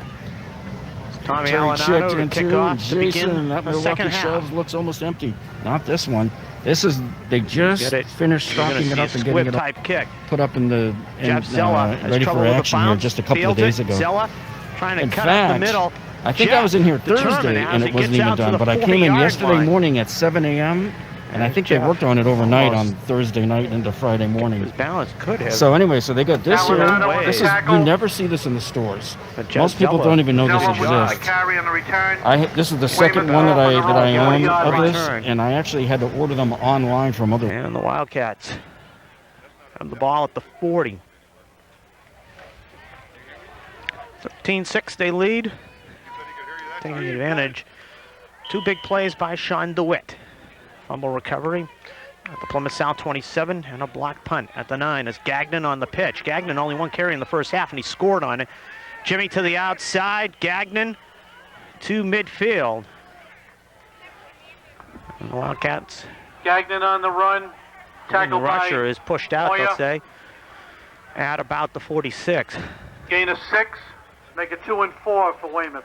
Tommy Terry Alanado checked to in kick too. off to begin Jason, that the Milwaukee second shelves half. looks almost empty. Not this one. This is, they just Get it. finished You're gonna stocking it see up a and getting it up, type kick. put up in the, Jeff Zella has ready trouble for with the action here bounce. just a couple of Fields days it. ago. Zella trying to In cut up the fact, middle. I think Jeff I was in here determined Thursday as and he it wasn't gets even out to done, the but I came in 40-yard yesterday line. morning at 7 a.m. And I think they worked on it overnight on Thursday night into Friday morning. His balance could have. So anyway, so they got this here. This is, tackle. you never see this in the stores. But Most people Jello- don't even know this Jello with the exists. carry and the return. This is the second Weymouth one that on the I roll, own 40-yard of this, return. and I actually had to order them online from other. And the Wildcats have the ball at the 40. 13-6 they lead. Taking advantage. 2 big plays by Sean DeWitt. Fumble recovery at the Plymouth South 27 and a block punt at the 9 as Gagnon on the pitch. Gagnon only 1 carry in the first half and he scored on it. Jimmy to the outside, Gagnon to midfield. And the Wildcats. Gagnon on the run. And the Tackled rusher by is pushed out, Moya. they'll say, at about the 46. gain of 6. Make it 2 and 4 for Weymouth.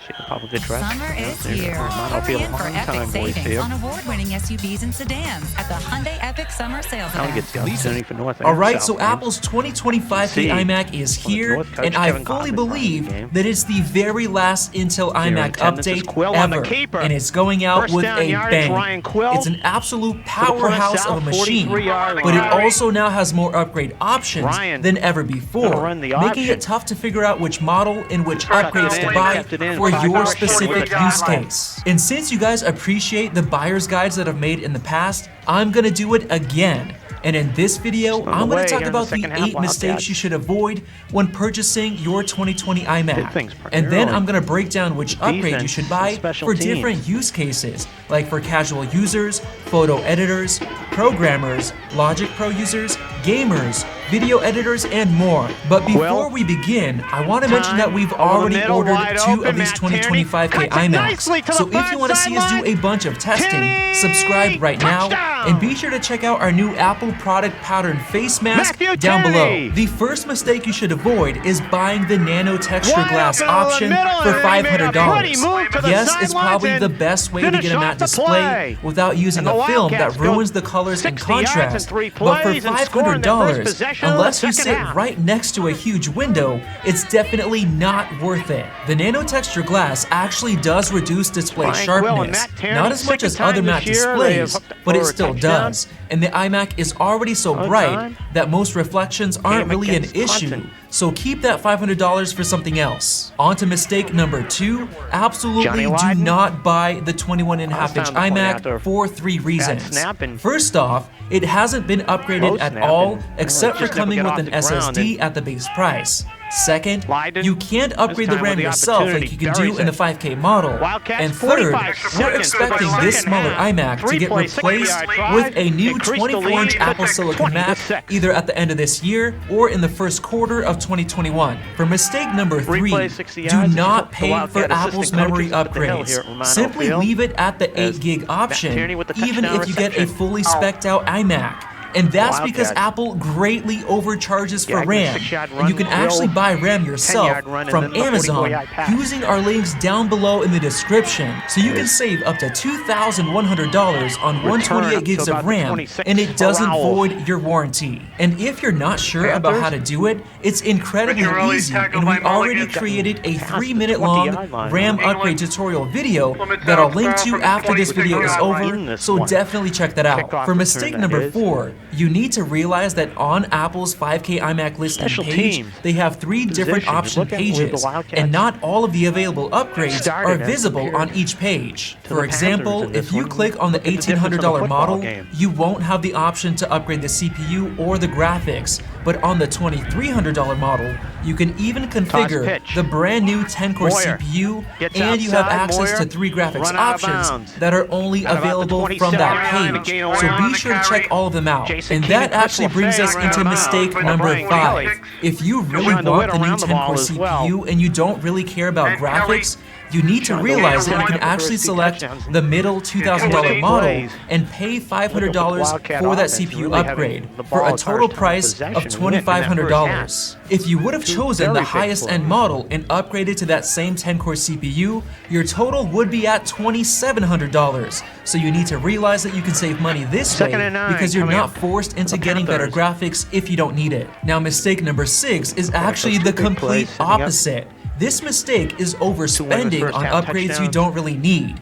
She can probably dress. Summer is here. Hurry Hurry in for epic savings on award-winning SUVs and sedans at the Hyundai Epic Summer Sales Now he Event. gets the opportunity for North. All and right, South so games. Apple's 2025K See, iMac is here, North coach and I Kevin fully Goffman believe game. that it's the very last Intel iMac attendance is update Quill on the ever, keeper. and it's going out First with down a yardage, bang. Ryan Quill It's an absolute Plymouth powerhouse South, of a machine, 43-yard but it line. also now has more upgrade options Ryan than ever gonna before, run the making option. it tough to figure out which model and which Cut upgrades it to in, buy kept it in, for 5 your yards, specific 40-yard use line. case. And since you guys appreciate the buyer's guides that I've made in the past, I'm gonna do it again. And in this video, on the I'm way going to talk here in the about the second half, 8 mistakes Wildcats. you should avoid when purchasing your 2020 Did iMac. things And then primarily. I'm going to break down which upgrade you Defense should buy and special for teams. different use cases, like for casual users, photo editors, programmers, Logic Pro users, gamers, video editors, and more. But before Well, we begin, I want to mention that we've over the already middle, ordered wide 2 open, of these Matt Tierney 2025K cuts it iMacs. nicely to the So if far you want to see us do sideline. a bunch of testing, Tierney, subscribe right now, touchdown. and be sure to check out our new Apple product pattern face mask Matthew down Tierney. below. The first mistake you should avoid is buying the nano texture Wide glass open over the option middle, for and then he made a pretty $500. move to the Yes, it's sidelines probably and the best way to finish get a off matte the display play. without using And a the film Wildcats that go ruins the colors and 60 yards contrast. and 3 But for plays and score in their first $500, possession of the unless you second sit half. right next to a huge window, it's definitely not worth it. The nano texture glass actually does reduce display Ryan Quill and sharpness, Matt Tierney, not as much second as time other this matte year, they have displays, hooked up but for it a still touchdown. does. And the iMac is already so Oh, bright time. that most reflections aren't Game really an against issue. Clemson. So keep that $500 for something else. On to mistake number 2. Absolutely Johnny do Lydon. not buy the 21.5-inch Last time the point out iMac there. for 3 reasons. snap and- First off, it hasn't been upgraded Low at snap all, and- except for just never coming get with off an the ground SSD and- at the base price. Second, Lydon, you can't upgrade the time RAM with the yourself like opportunity, you can do buries in the it. 5K model. Wildcats, And third, 45 we're seconds expecting to the this second smaller half. iMac to 3 get plays, 60-yard replaced drive, with a new increase the 24-inch lead Apple to Silicon Mac 20-6. either at the end of this year or in the first quarter of 2021. For mistake number 3, Replay 60 do yards. not The pay Wildcat for Apple's assistant memory coaches up the hill upgrades. here at Romano Simply Field. leave it at the As 8 gig option, Tierney with the even touchdown if you get a reception. fully spec'd out iMac. And that's because Wildcat. Apple greatly overcharges for Gagnon, RAM. 6-yard And you run, can actually Will, buy RAM yourself 10-yard run, and from then the 44 Amazon yard pass. using our links down below in the description. So you can save up to $2,100 on 128 gigs to of about RAM, 26 and it doesn't Raoul. void your warranty. And if you're not sure about how to do it, it's incredibly Richard Rowley easy, tackled and we by already Mulligan. created a Past the 3-minute long 20-yard line. RAM England. upgrade tutorial video Plymouth that I'll South link ball to from the after this video is 26-yard line. over, In this so one. definitely check that out. Kickoff For return, mistake that number is. 4, you need to realize that on Apple's 5K iMac listing Special page, teams. they have 3 different Positions. option Look at where the pages, Wildcats and not all of the available upgrades started are as visible compared on each page. to For the example, Panthers in this if you one. click on the Look at the difference in the $1,800 football model, game. you won't have the option to upgrade the CPU or the graphics. But on the $2,300 model, you can even configure pitch. the brand new 10-core Moyer CPU, gets and you have outside, access Moyer, to 3 graphics run out of options bounds. that are only At about the available from that 27-yard line, page. gain of So one be on the sure to carry. check all of them out. Jason And King that and actually Chris brings us LaFave into ran out of mistake bounds. number Brian 5. Kelly. If you really Run the want width the new around the ball 10-core as CPU well. and you don't really care about And Kelly. graphics, you need to Sean realize that you DeWitt can for actually 3 select touchdowns. the middle $2,000 Eight model plays. and pay $500 Wildcat for that offense CPU really having upgrade the for ball a as total far as price time of possession went in that $2,500. If you would have chosen the very highest faithful. end model and upgraded to that same 10-core CPU, your total would be at $2,700. So you need to realize that you can save money this Second way and 9 because you're coming not up forced into the getting better Panthers. graphics if you don't need it. Now, mistake number 6 is actually those the two big plays complete setting up. opposite. This mistake is Weymouth overspending first on half upgrades you touchdowns. don't really need.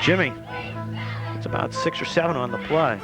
Jimmy. It's about 6 or 7 on the play.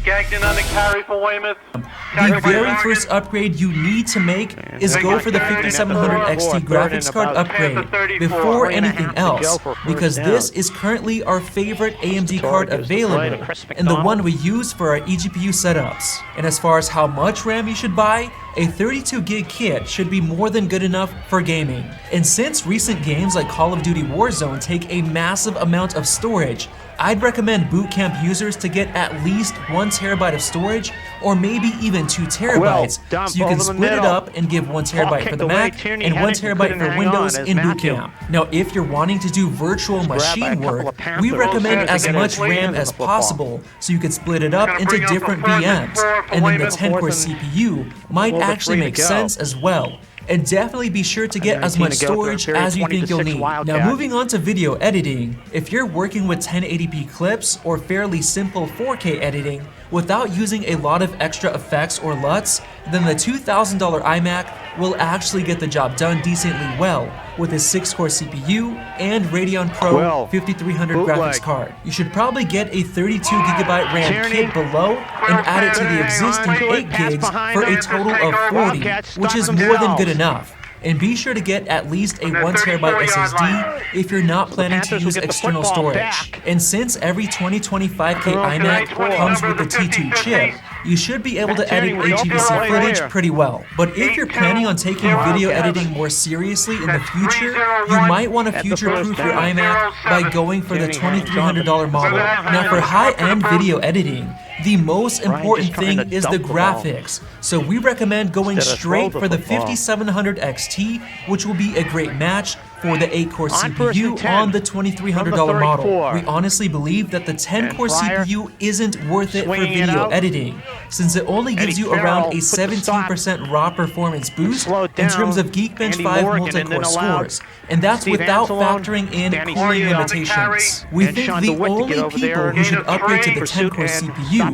Gagnon on the carry for Weymouth. The very first upgrade you need to make is go for the 5700 XT graphics card upgrade before anything else, because this is currently our favorite AMD card available and the one we use for our eGPU setups. And as far as how much RAM you should buy, a 32 gig kit should be more than good enough for gaming. And since recent games like Call of Duty Warzone take a massive amount of storage, I'd recommend boot camp users to get at least 1 terabyte of storage, or maybe even 2 terabytes, so you can split it up and give 1 terabyte for the Mac and 1 terabyte for Windows in boot camp. Now, if you're wanting to do virtual machine work, we recommend as much RAM as possible, so you can split it up into different VMs, and then the 10-core CPU might actually make sense as well. And definitely be sure to get as much storage as you think you'll need. Now, moving on to video editing, if you're working with 1080p clips or fairly simple 4K editing without using a lot of extra effects or LUTs, then the $2,000 iMac will actually get the job done decently well with a 6-core CPU and Radeon Pro 5300 graphics card. You should probably get a 32GB RAM kit below and add it to the existing 8 gigs for a total of 40, which is more than good enough. And be sure to get at least a 1 terabyte SSD if you're not planning to use external storage. And since every 2025K iMac comes with the T2 chip, you should be able to edit HEVC footage pretty well. But if you're planning on taking video editing more seriously in the future, you might want to future-proof your iMac by going for the $2,300 model. Now, for high-end video editing, the most important thing is the graphics, so we recommend going straight for the 5700 XT, which will be a great match for the 8-core CPU on the $2,300 model. We honestly believe that the 10-core CPU isn't worth it for video editing, since it only gives you around a 17% raw performance boost in terms of Geekbench 5 multi-core scores, and that's without factoring in cooling limitations. We think the only people who should upgrade to the 10-core CPU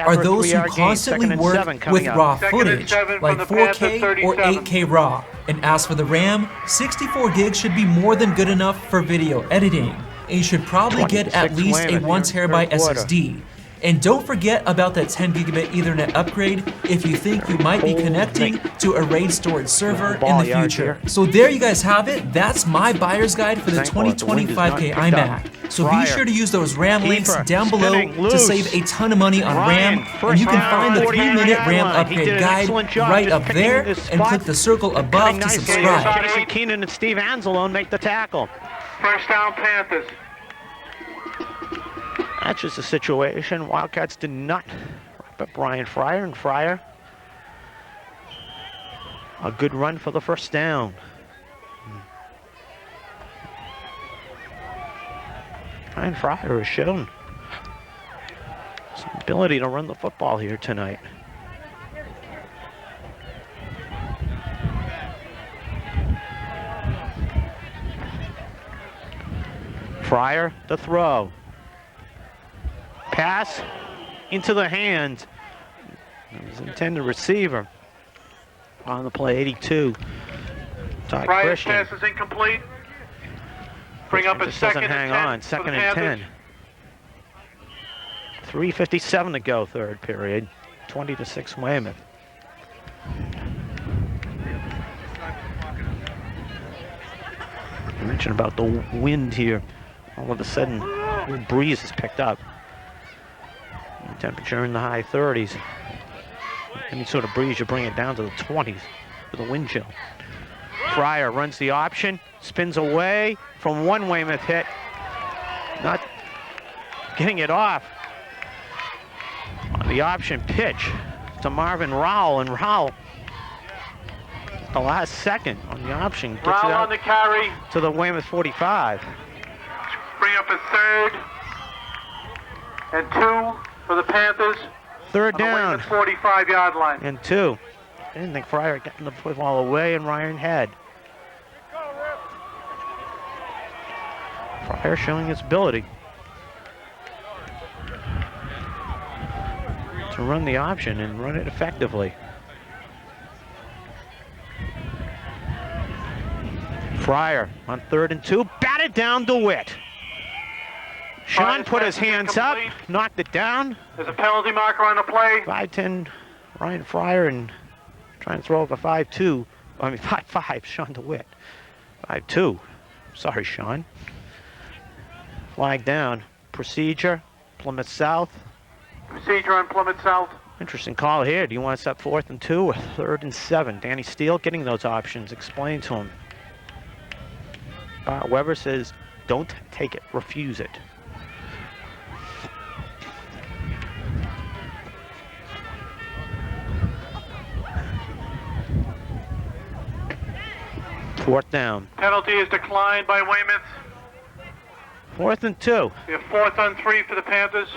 are those who constantly work with raw footage, like 4K or 8K raw. And as for the RAM, 64 gigs should be more than good enough for video editing, and you should probably get at least a 1 terabyte SSD. And don't forget about that 10 gigabit Ethernet upgrade if you think you might be connecting to a RAID storage server in the future. So there you guys have it. That's my buyer's guide for the 2025K iMac. So be sure to use those RAM links down below to save a ton of money on RAM, and you can find the 3-minute RAM upgrade guide right up there, and click the circle above to subscribe. Jason Keenan and Steve Anzalone make the tackle. First down, Panthers. That's just a situation. Wildcats did not wrap up Brian Fryer, and Fryer, a good run for the first down. Brian Fryer has shown some ability to run the football here tonight. Fryer, the throw. Pass into the hands of his intended receiver on the play, 82. Todd Frier's Christian. pass is incomplete. Bring up a second and 10. On. Second and 10. 3:57 to go, third period. 20-6 Weymouth. I mentioned about the wind here. All of a sudden, a little breeze has picked up. Temperature in the high 30s. Any sort of breeze, you bring it down to the 20s with a wind chill. Fryer runs the option, spins away from one Weymouth hit. Not getting it off. On the option pitch to Marvin Rowell, and Rowell, the last second on the option, gets it out on the carry to the Weymouth 45. Bring up a third and 2 for the Panthers. Third down. 45-yard line. And 2. I didn't think Fryer getting the football away, and Ryan had. Fryer showing its ability to run the option and run it effectively. Fryer on 3rd and 2, batted down DeWitt. Sean put his hands up, knocked it down. There's a penalty marker on the play. 5-10, Ryan Fryer, and trying to throw up a 5-2. I mean 5-5, Sean DeWitt. 5-2. Sorry, Sean. Flag down. Procedure, Plymouth South. Procedure on Plymouth South. Interesting call here. Do you want to set 4th and 2 or 3rd and 7? Danny Steele getting those options. Explain to him. Weber says, don't take it. Refuse it. Fourth down. Penalty is declined by Weymouth. 4th and 2. We have 4th and 3 for the Panthers.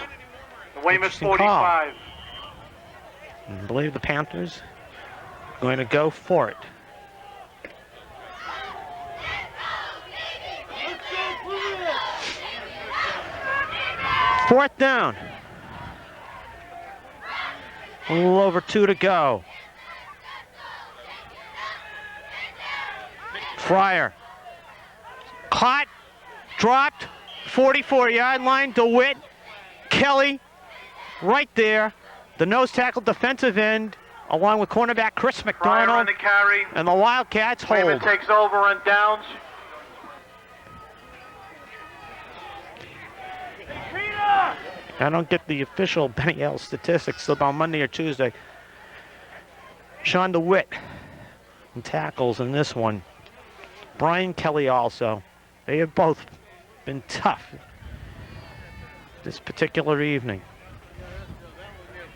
The Weymouth 45. Call. I believe the Panthers are going to go for it. Fourth down. A little over 2 to go. Fryer. Caught. Dropped. 44-yard line. DeWitt. Kelly. Right there. The nose tackle defensive end, along with cornerback Chris McDonald. The carry. And the Wildcats hold. Weymouth takes over on downs. I don't get the official Benny L statistics about Monday or Tuesday. Sean DeWitt in tackles in this one. Brian Kelly also. They have both been tough this particular evening.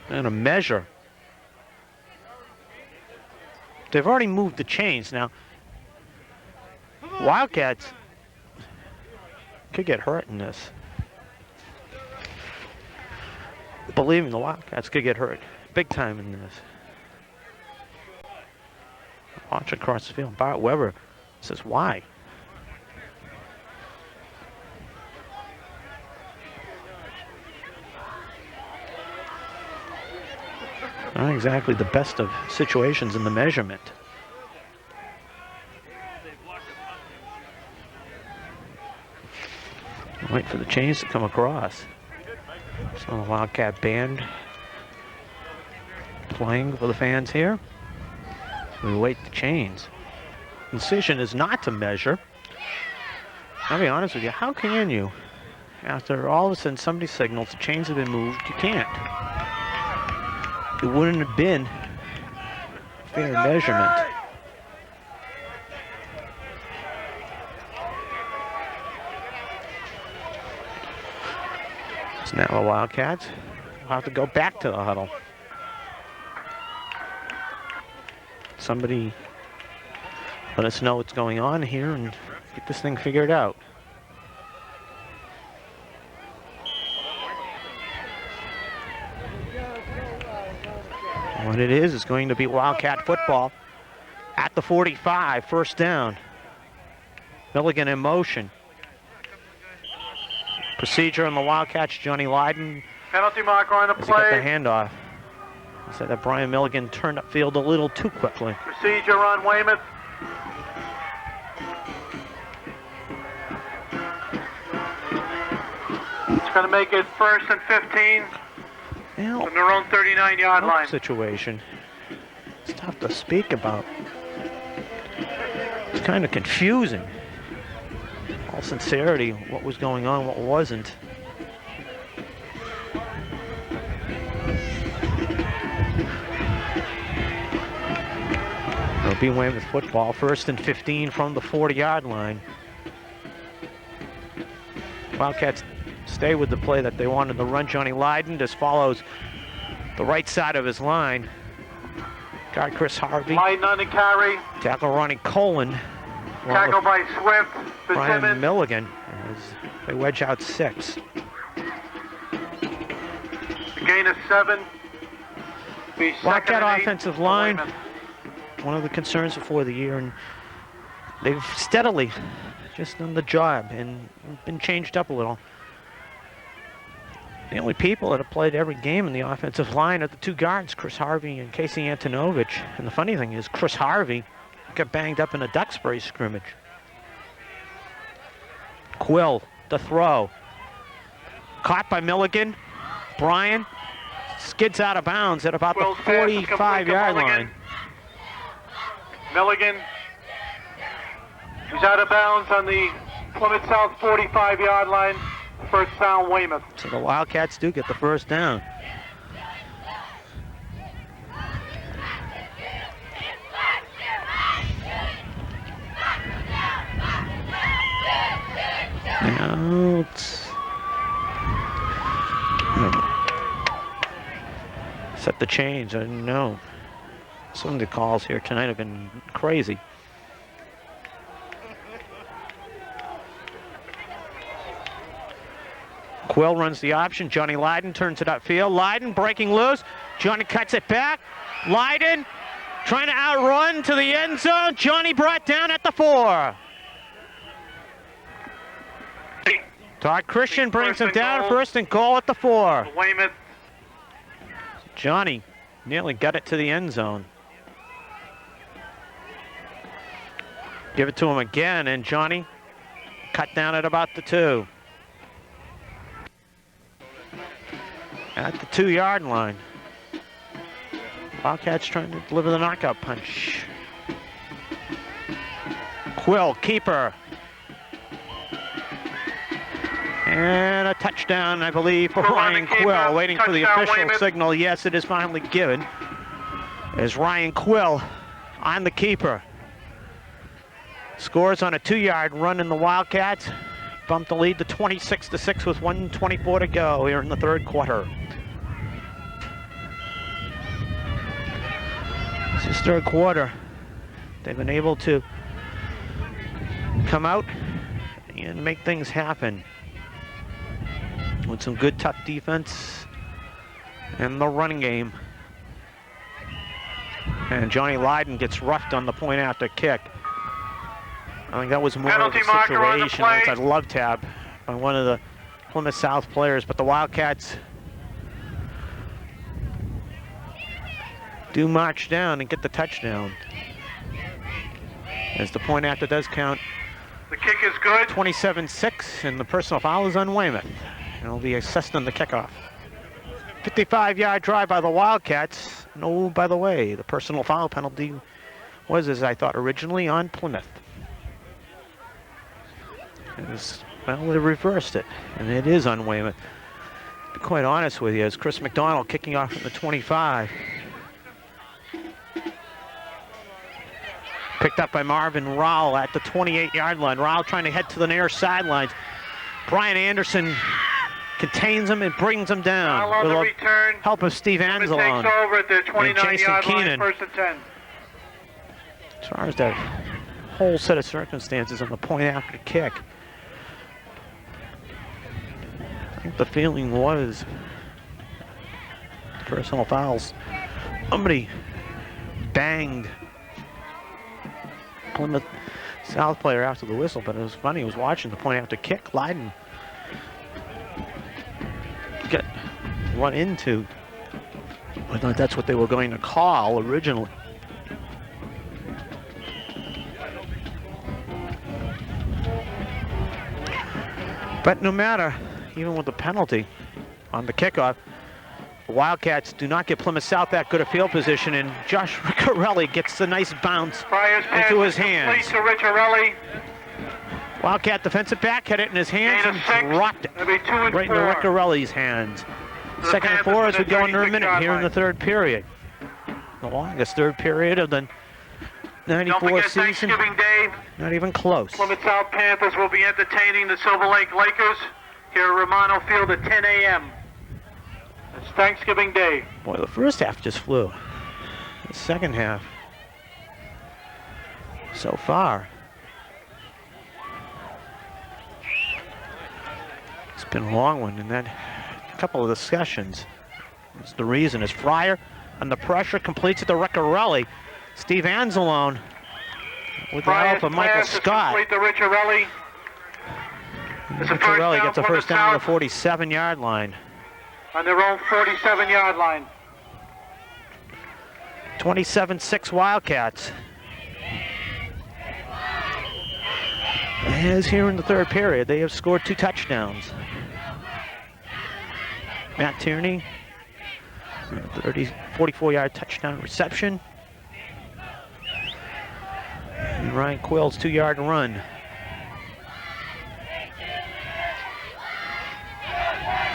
And a measure. They've already moved the chains now. Wildcats could get hurt in this. Believe me, the Wildcats could get hurt big time in this. Watch across the field. Bart Weber says, why? Not exactly the best of situations in the measurement. Wait for the chains to come across. So the Wildcat band playing for the fans here. We wait the chains. The decision is not to measure. I'll be honest with you, how can you? After all of a sudden somebody signals the chains have been moved, you can't. It wouldn't have been fair measurement. So now the Wildcats will have to go back to the huddle. Somebody let us know what's going on here and get this thing figured out. What it is going to be Wildcat football at the 45, first down. Milligan in motion. Procedure on the Wildcats, Johnny Lydon. Penalty marker on the play. He got the handoff. He said that Brian Milligan turned upfield a little too quickly. Procedure on Weymouth. It's going to make it 1st and 15 from their own 39-yard line. Situation. It's tough to speak about. It's kind of confusing. All sincerity, what was going on, what wasn't. It'll be Weymouth football, 1st and 15 from the 40-yard line. Wildcats stay with the play that they wanted to run. Johnny Lydon just follows the right side of his line. Guard Chris Harvey. Lydon on the carry. Tackle Ronnie Colin. Tackle by Swift. Brian Milligan as they wedge out 6. Gain of 7. Wildcat offensive line, one of the concerns before the year, and they've steadily just done the job and been changed up a little. The only people that have played every game in the offensive line are the 2 guards, Chris Harvey and Casey Antonovich. And the funny thing is, Chris Harvey got banged up in a Duxbury scrimmage. Quill, the throw. Caught by Milligan. Bryan skids out of bounds at about Quill's the pass is complete 45-yard to line. Milligan. He's out of bounds on the Plymouth South 45-yard line. First down, Weymouth. So the Wildcats do get the first down. Now set the change. I didn't know. Some of the calls here tonight have been crazy. Quill runs the option. Johnny Lydon turns it upfield. Lydon breaking loose. Johnny cuts it back. Lydon trying to outrun to the end zone. Johnny brought down at the 4. Todd Christian brings him down. First and goal at the 4. Weymouth. Johnny nearly got it to the end zone. Give it to him again, and Johnny cut down at about the 2. At the 2-yard line. Wildcats trying to deliver the knockout punch. Quill, keeper. And a touchdown, I believe, for Ryan Quill. Waiting for the official signal. Yes, it is finally given. As Ryan Quill on the keeper. Scores on a 2-yard run in the Wildcats. Bumped the lead to 26-6 with 1:24 to go here in the third quarter. This is third quarter. They've been able to come out and make things happen with some good, tough defense and the running game. And Johnny Lydon gets roughed on the point after kick. I think that was more of a situation outside love tab by one of the Plymouth South players, but the Wildcats do march down and get the touchdown. As the point after does count. The kick is good. 27-6, and the personal foul is on Weymouth. It'll be assessed on the kickoff. 55-yard drive by the Wildcats. No, by the way, the personal foul penalty was, as I thought originally, on Plymouth. Well, they reversed it, and it is on Weymouth. To be quite honest with you, as Chris McDonald kicking off from the 25. Picked up by Marvin Rowell at the 28-yard line. Rowell trying to head to the near sidelines. Brian Anderson contains him and brings him down with the help of Steve Anzalone over at the 29-yard line, first and 10. As far as that whole set of circumstances on the point after kick, I think the feeling was personal fouls. Somebody banged Plymouth South player after the whistle, but it was funny. He was watching the point after kick. Lydon get run into. I thought that's what they were going to call originally. But no matter, even with the penalty on the kickoff, the Wildcats do not get Plymouth South that good a field position, and Josh Riccarelli gets the nice bounce into his hands. Wildcat defensive back had it in his hands and dropped it right into Riccarelli's hands. Second and 4 as we go under a minute here in the third period. The longest third period of the 94 season. Day, not even close. Plymouth South Panthers will be entertaining the Silver Lake Lakers here at Romano Field at 10 a.m. It's Thanksgiving Day. Boy, the first half just flew. The second half, so far, it's been a long one, and then a couple of discussions. That's the reason. As Fryer, under pressure, completes it to Riccarelli. Steve Anzalone, with the help of Michael Scott. Riccarelli gets a first down on the 47-yard line. On their own 47-yard line. 27-6 Wildcats. As here in the third period, they have scored 2 touchdowns. Matt Tierney, 44-yard touchdown reception. And Ryan Quill's 2-yard run.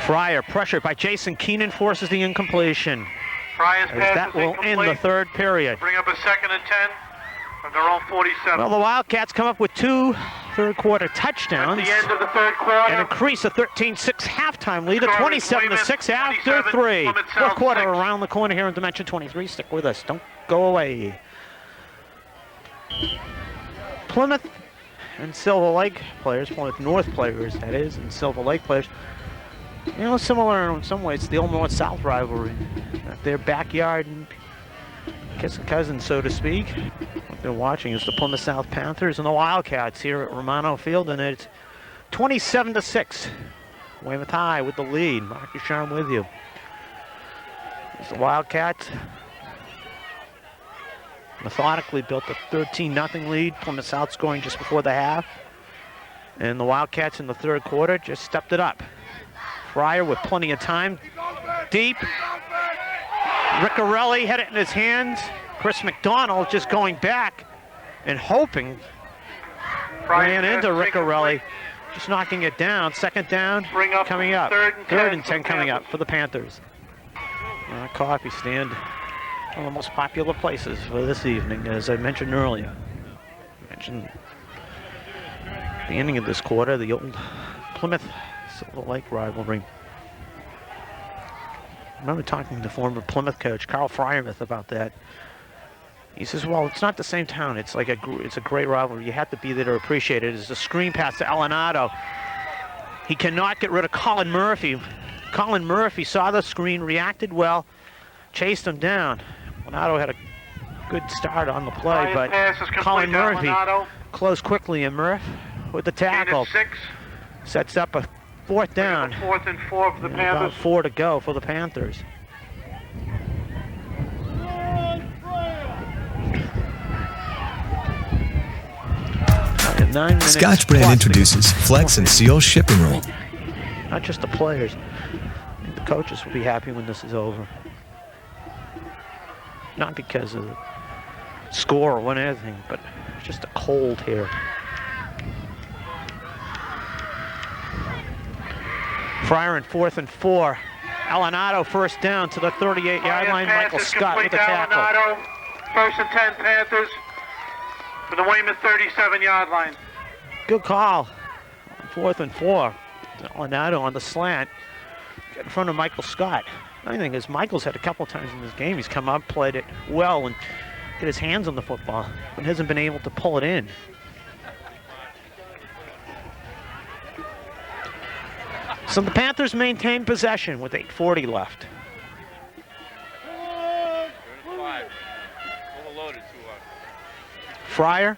Fryer, pressured by Jason Keenan, forces the incompletion. Fryer's pass That is will incomplete. end the third period. Bring up a 2nd and 10 from their own 47. Well, the Wildcats come up with 2 third-quarter touchdowns. At the end of the third quarter. And increase a 13-6 halftime lead to Score 27-6 after 27, 3. Plymouth Fourth South quarter 6. around the corner here in Dimension 23. Stick with us. Don't go away. Plymouth and Silver Lake players, Plymouth North players, that is, and Silver Lake players, you know, similar in some ways to the old North-South rivalry. Their backyard and kissing cousins, so to speak. What they're watching is the Plymouth South Panthers and the Wildcats here at Romano Field, and it's 27-6. Weymouth High with the lead. Mark Ducharme with you. As the Wildcats methodically built a 13-0 lead. Plymouth South scoring just before the half. And the Wildcats in the third quarter just stepped it up. Fryer with plenty of time. Deep. Riccarelli had it in his hands. Chris McDonald just going back and hoping. Ran into Riccarelli. Just knocking it down. Second down coming up. Third and 10 coming up for the Panthers. Coffee stand. One of the most popular places for this evening, as I mentioned earlier. I mentioned the ending of this quarter, the old Plymouth Silver Lake rivalry. I remember talking to former Plymouth coach Carl Fryermuth about that. He says, well, it's not the same town. It's like it's a great rivalry. You have to be there to appreciate it. It's a screen pass to Alenado. He cannot get rid of Colin Murphy. Colin Murphy saw the screen, reacted well, chased him down. Alenado had a good start on the play, but Colin Murphy closed quickly, and Murph with the tackle sets up a fourth down. 4th and 4 for the Panthers. About 4 to go for the Panthers. Scotch Brand introduces Flex and Seal Shipping Roll. Not just the players. I think the coaches will be happy when this is over. Not because of the score or anything, but just the cold here. Fryer in 4th and 4. Alenado first down to the 38-yard line. Michael Scott with the tackle. Alenado, 1st and 10 Panthers for the Weymouth 37-yard line. Good call. 4th and 4. Alenado on the slant. Get in front of Michael Scott. The only thing is Michael's had a couple times in this game. He's come up, played it well, and get his hands on the football, but hasn't been able to pull it in. So the Panthers maintain possession with 8:40 left. Fryer.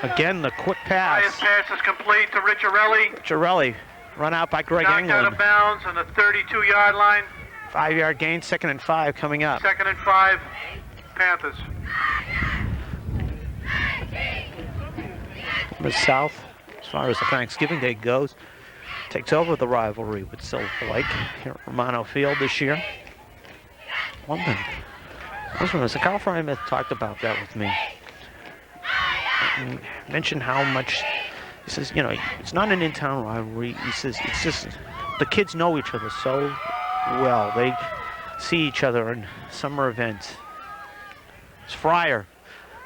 Again, the quick pass. Fryer's pass is complete to Riccarelli. Riccarelli run out by Greg Knocked out England. of bounds on the 32-yard line. 5-yard gain, 2nd and 5 coming up. 2nd and 5, Panthers. Plymouth South, as far as the Thanksgiving Day goes, takes over the rivalry with Silver Lake here at Romano Field this year. One thing, Carl Fryermuth talked about that with me. He mentioned how much, he says, you know, it's not an in-town rivalry. He says, it's just, the kids know each other so well. They see each other in summer events. It's Fryer.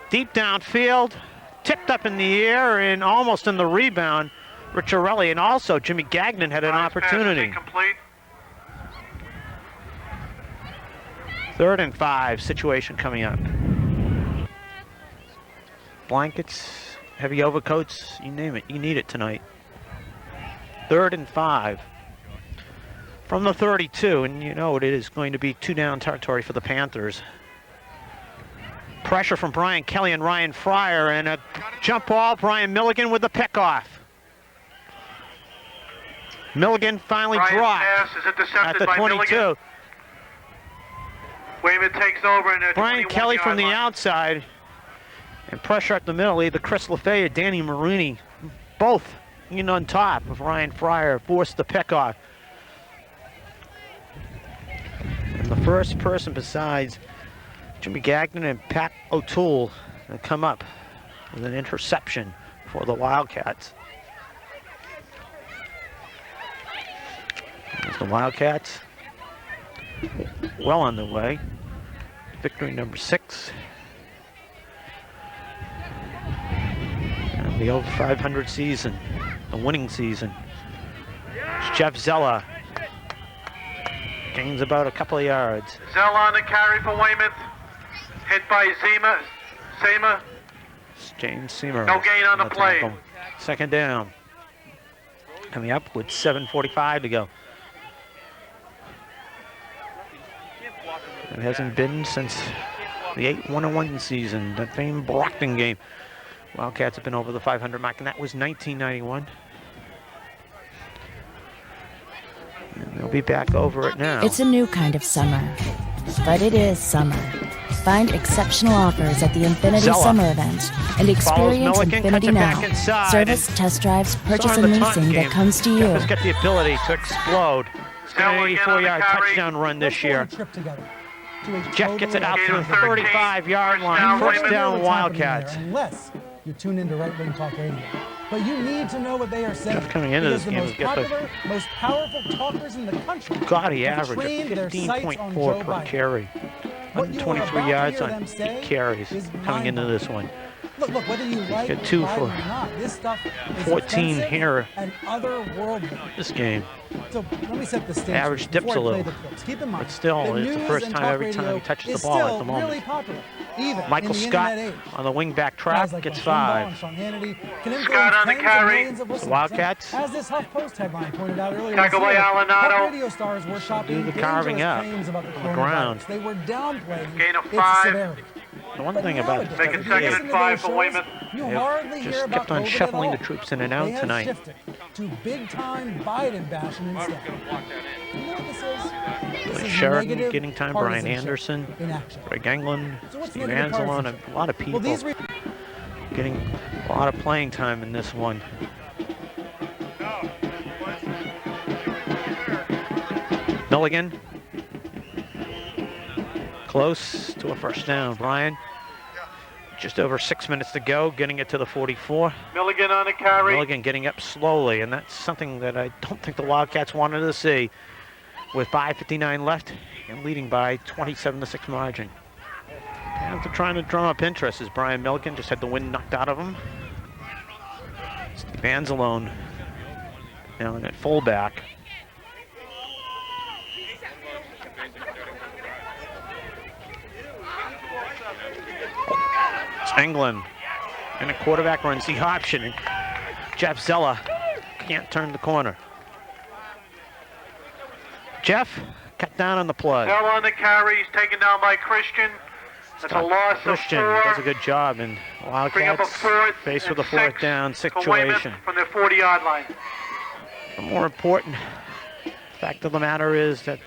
Deep downfield, tipped up in the air and almost in the rebound. Riccarelli, and also Jimmy Gagnon had an opportunity. 3rd and 5 situation coming up. Blankets, heavy overcoats, you name it, you need it tonight. 3rd and 5 from the 32, and you know it is going to be 2-down territory for the Panthers. Pressure from Brian Kelly and Ryan Fryer, and a jump ball. Brian Milligan with the pickoff. Milligan finally dropped at the 22. Weymouth takes over in Brian Kelly from the outside, and pressure up the middle. Either Chris LaFay or Danny Marini, both in on top of Ryan Fryer, forced the pickoff. first person besides Jimmy Gagnon and Pat O'Toole to come up with an interception for the Wildcats. There's the Wildcats well on the way. Victory number 6. And the over 500 season, the winning season. It's Jeff Zella. Gains about a couple of yards. Zella on the carry for Weymouth. Hit by Seema. James Seamer. No gain on the play. Tackle. Second down. Coming up with 7:45 to go. It hasn't been since the 8-1-1 season, that famed Brockton game. Wildcats have been over the 500 mark, and that was 1991. And they'll be back over it now. It's a new kind of summer, but it is summer. Find exceptional offers at the Infinity Zella Summer Event and experience Milliken, Infinity now. Service, test drives, purchase, and leasing that comes to you. Jeff has got the ability to explode. It's got an 84-yard touchdown run this year. Jeff gets it out to the 35-yard line. First down, Wildcats. Unless you tune into Right Wing Talk Radio. But you need to know what they are saying. Jeff coming into this game most popular, most powerful talkers in the country. Gaudy average of 15.4 per carry. 123 yards on 8 carries coming into this one. Look, whether you like Get 2 for or not, this stuff is 14 here and otherworldly. this game. So let me set the stage. Average dips a little, Keep in mind, but still, it's the first time every time he touches the ball at the moment. Really popular, even Michael in the Scott internet age. on the wing-back track Like gets Jim 5. Scott on the carry. The Wildcats As this HuffPost headline pointed out earlier, Tackle by Alenado. radio stars were shopping do the carving up claims about the on the ground. They were downplaying Gain of its 5. severity. The one thing about Make it second and 5 for Weymouth. They've just kept on shuffling the troops in and out tonight. To big-time Biden bashing instead. You know what this is? This is Sheridan negative getting time, Brian partisanship Anderson, in action. Greg Englund, So what's Steve negative Anzalone, partisanship? a lot of people getting a lot of playing time in this one. Milligan, close to a first down. Brian, just over 6 minutes to go, getting it to the 44. Milligan on the carry. Milligan getting up slowly, and that's something that I don't think the Wildcats wanted to see. With 5:59 left and leading by 27-6 margin. After trying to drum up interest as Brian Milligan just had the wind knocked out of him. Steve Anzalone now in at fullback. It's Englund and a quarterback runs the option. And Jeff Zella can't turn the corner. Jeff cut down on the play. Zella on the carry. He's taken down by Christian. That's a loss Christian of 4. does a good job, and Bring up a Wildcats fourth faced with and a fourth 6 down for Weymouth situation. from their 40-yard line. The more important fact of the matter is that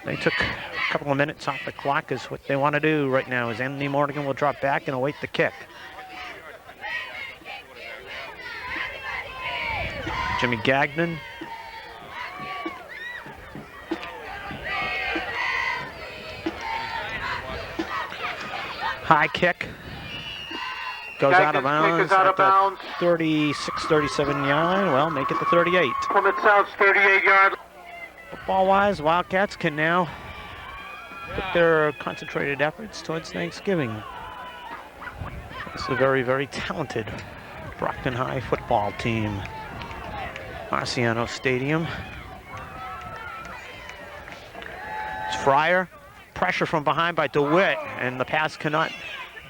they took a couple of minutes off the clock. Is what they want to do right now. Is Anthony Morgan will drop back and await the kick. Jimmy Gagnon. High kick. Goes out of bounds at the 36, 37 yard line. Well, make it the 38. Plymouth South's 38-yard. Football-wise, Wildcats can now put their concentrated efforts towards Thanksgiving. It's a very, very talented Brockton High football team. Marciano Stadium. It's Fryer. Pressure from behind by DeWitt, and the pass cannot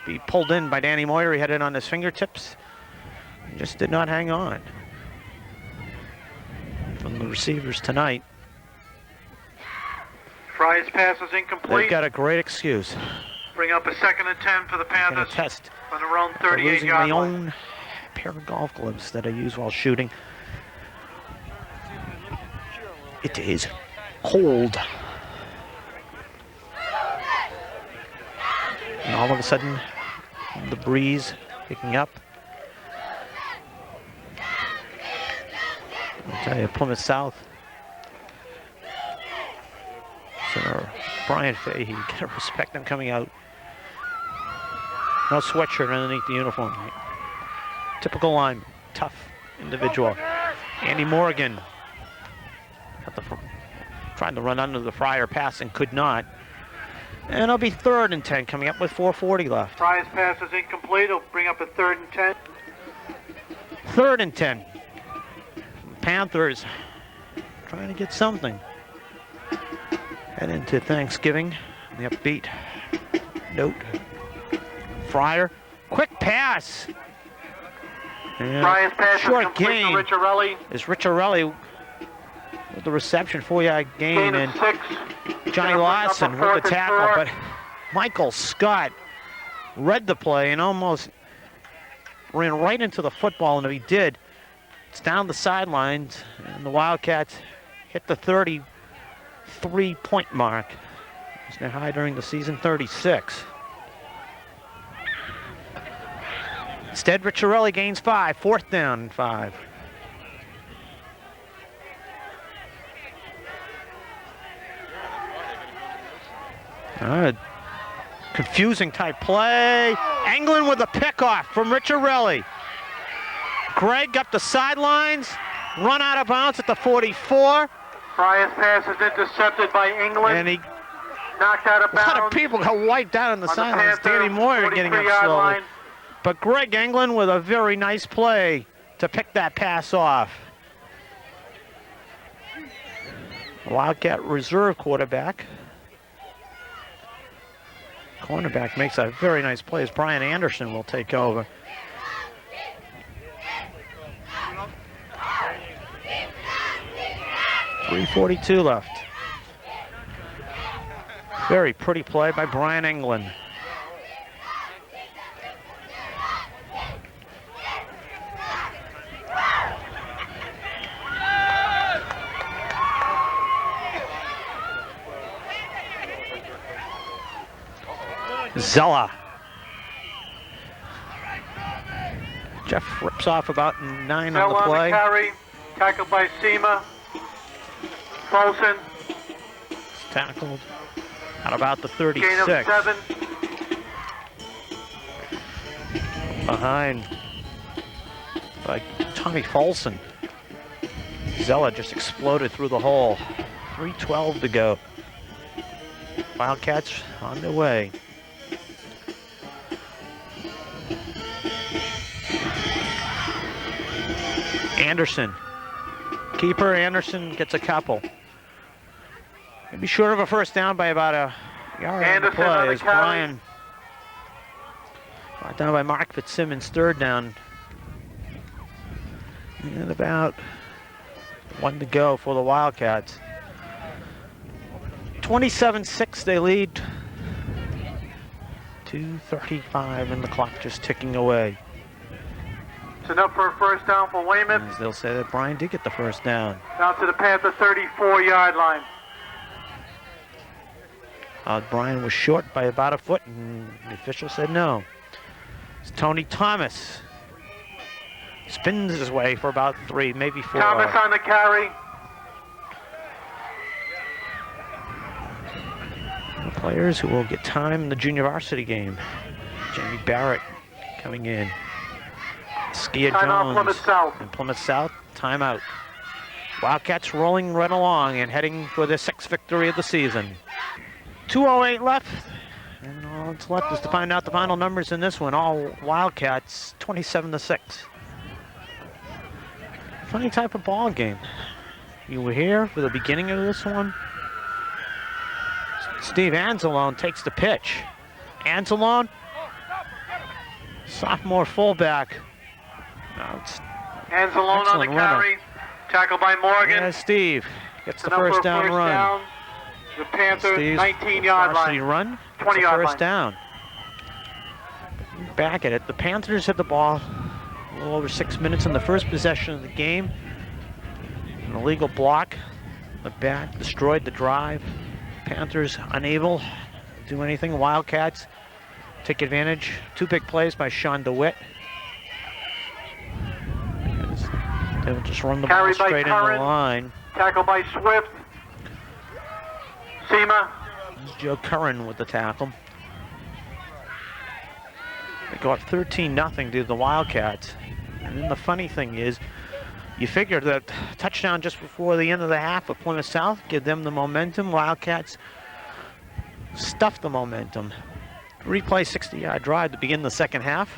be pulled in by Danny Moyer. He had it on his fingertips. He just did not hang on. From the receivers tonight. Fry's pass is incomplete. They've got a great excuse. Bring up a 2nd and 10 for the Panthers. Test on their own for losing 38-yard my line. own pair of golf gloves that I use while shooting. It is cold. And all of a sudden, the breeze picking up. I'll tell you, Plymouth South So Brian Fahey, gotta respect him coming out. No sweatshirt underneath the uniform. Typical lineman, tough individual. Andy Morgan trying to run under the Fryer pass and could not. And it'll be 3rd and 10 coming up with 4:40 left. Fryer's pass is incomplete. It'll bring up a 3rd and 10. 3rd and 10. Panthers trying to get something. Head into Thanksgiving. The upbeat note. Fryer, quick pass. Fryer's pass short is complete gain. to Ricciarelli. Is Ricciarelli with the reception, 4-yard gain, and 6. Johnny Lawson with the tackle, but Michael Scott read the play and almost ran right into the football, and if he did, it's down the sidelines, and the Wildcats hit the 33-point mark. It's their high during the season, 36. Instead, Ricciarelli gains 5, 4th down, 5. Confusing type play. Anglin with a pickoff from Ricciarelli. Greg up the sidelines, run out of bounds at the 44. Fryer's pass is intercepted by England. And he knocked out of bounds. A lot of people got wiped out on the sidelines. Danny Moyer getting up slowly. Line. But Greg Anglin with a very nice play to pick that pass off. Wildcat reserve quarterback. Cornerback makes a very nice play as Brian Anderson will take over. .342 left. Very pretty play by Brian Anglin. Zella. Jeff rips off about 9 on the play. On the carry, tackled by Seema. Folson. Tackled at about the 36. Gain of 7. Behind by Tommy Folson. Zella just exploded through the hole. 3:12 to go. Wildcats on their way. Anderson. Keeper Anderson gets a couple. Maybe short of a 1st down by about a yard on the play as Brian brought down by Mark Fitzsimmons, 3rd down. And about 1 to go for the Wildcats. 27-6 they lead. 2:35 and the clock just ticking away. It's enough for a 1st down for Weymouth. As they'll say that Brian did get the 1st down. Down to the Panther 34-yard line. Brian was short by about a foot, and the official said no. It's Tony Thomas. Spins his way for about 3, maybe 4. Thomas on the carry. The players who will get time in the junior varsity game. Jamie Barrett coming in. Skia Jones Plymouth South. and Plymouth South, timeout. Wildcats rolling right along and heading for their 6th victory of the season. 2:08 left, and all that's left is to find out the final numbers in this one. All Wildcats, 27-6. Funny type of ball game. You were here for the beginning of this one. Steve Anzalone takes the pitch. Anzalone, sophomore fullback. Anzalone on the carry. Tackle by Morgan. Yeah, Steve gets the 1st down run. Down. The Panthers 19-yard line. Run. 20-yard first down. Back at it. The Panthers had the ball a little over 6 minutes in the first possession of the game. An illegal block. The back destroyed the drive. Panthers unable to do anything. Wildcats take advantage. 2 big plays by Sean DeWitt. They'll just run the ball straight into the line. Tackle by Swift. Seema. Joe Curran with the tackle. They go up 13-0 to the Wildcats. And then the funny thing is, you figure that touchdown just before the end of the half of Plymouth South, give them the momentum. Wildcats stuff the momentum. Replay 60-yard drive to begin the second half.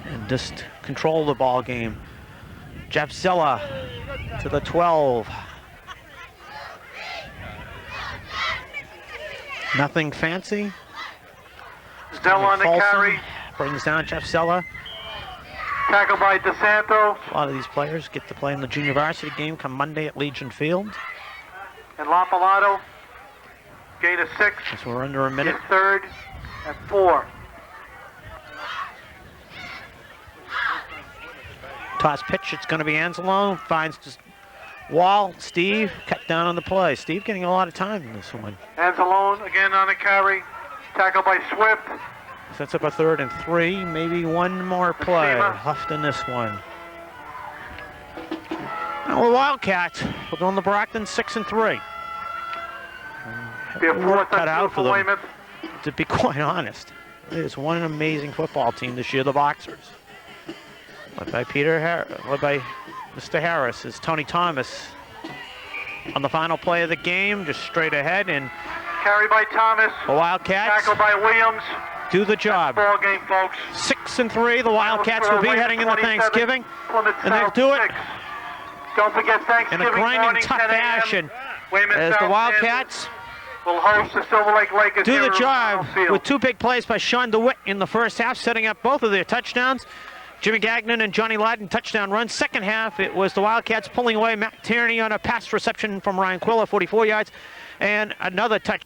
And just control the ball game. Jeff Zilla to the 12. Nothing fancy. Zella on the Folsom carry. brings down Jeff Zella. Tackle by DeSanto. A lot of these players get to play in the junior varsity game come Monday at Legion Field. And Lapalato. Gain of 6. So we're under a minute. His third and 4. Toss pitch, it's going to be Anzalone. Finds just Wall. Steve cut down on the play. Steve getting a lot of time in this one. Anzalone again on the carry. Tackle by Swift. Sets up a 3rd and 3. Maybe one more play left in this one. Now the Wildcats will go on the Brockton 6 and 3. Be a 4th Cut and 2 out for for them. Weymouth. To be quite honest, it is one amazing football team this year, the Boxers. Led by led by Mr. Harris is Tony Thomas on the final play of the game, just straight ahead, and carry by Thomas. The Wildcats tackle by Williams. Do the job. Ball game, folks. 6 and 3. The Wildcats will be heading into Thanksgiving, and they'll do it. Don't forget Thanksgiving in a grinding, tough fashion. As the Wildcats will host the Silver Lake Lakers. Do the job with 2 big plays by Sean DeWitt in the first half, setting up both of their touchdowns. Jimmy Gagnon and Johnny Lyden touchdown runs. Second half, it was the Wildcats pulling away Matt Tierney on a pass reception from Ryan Quilla, 44 yards, and another touch.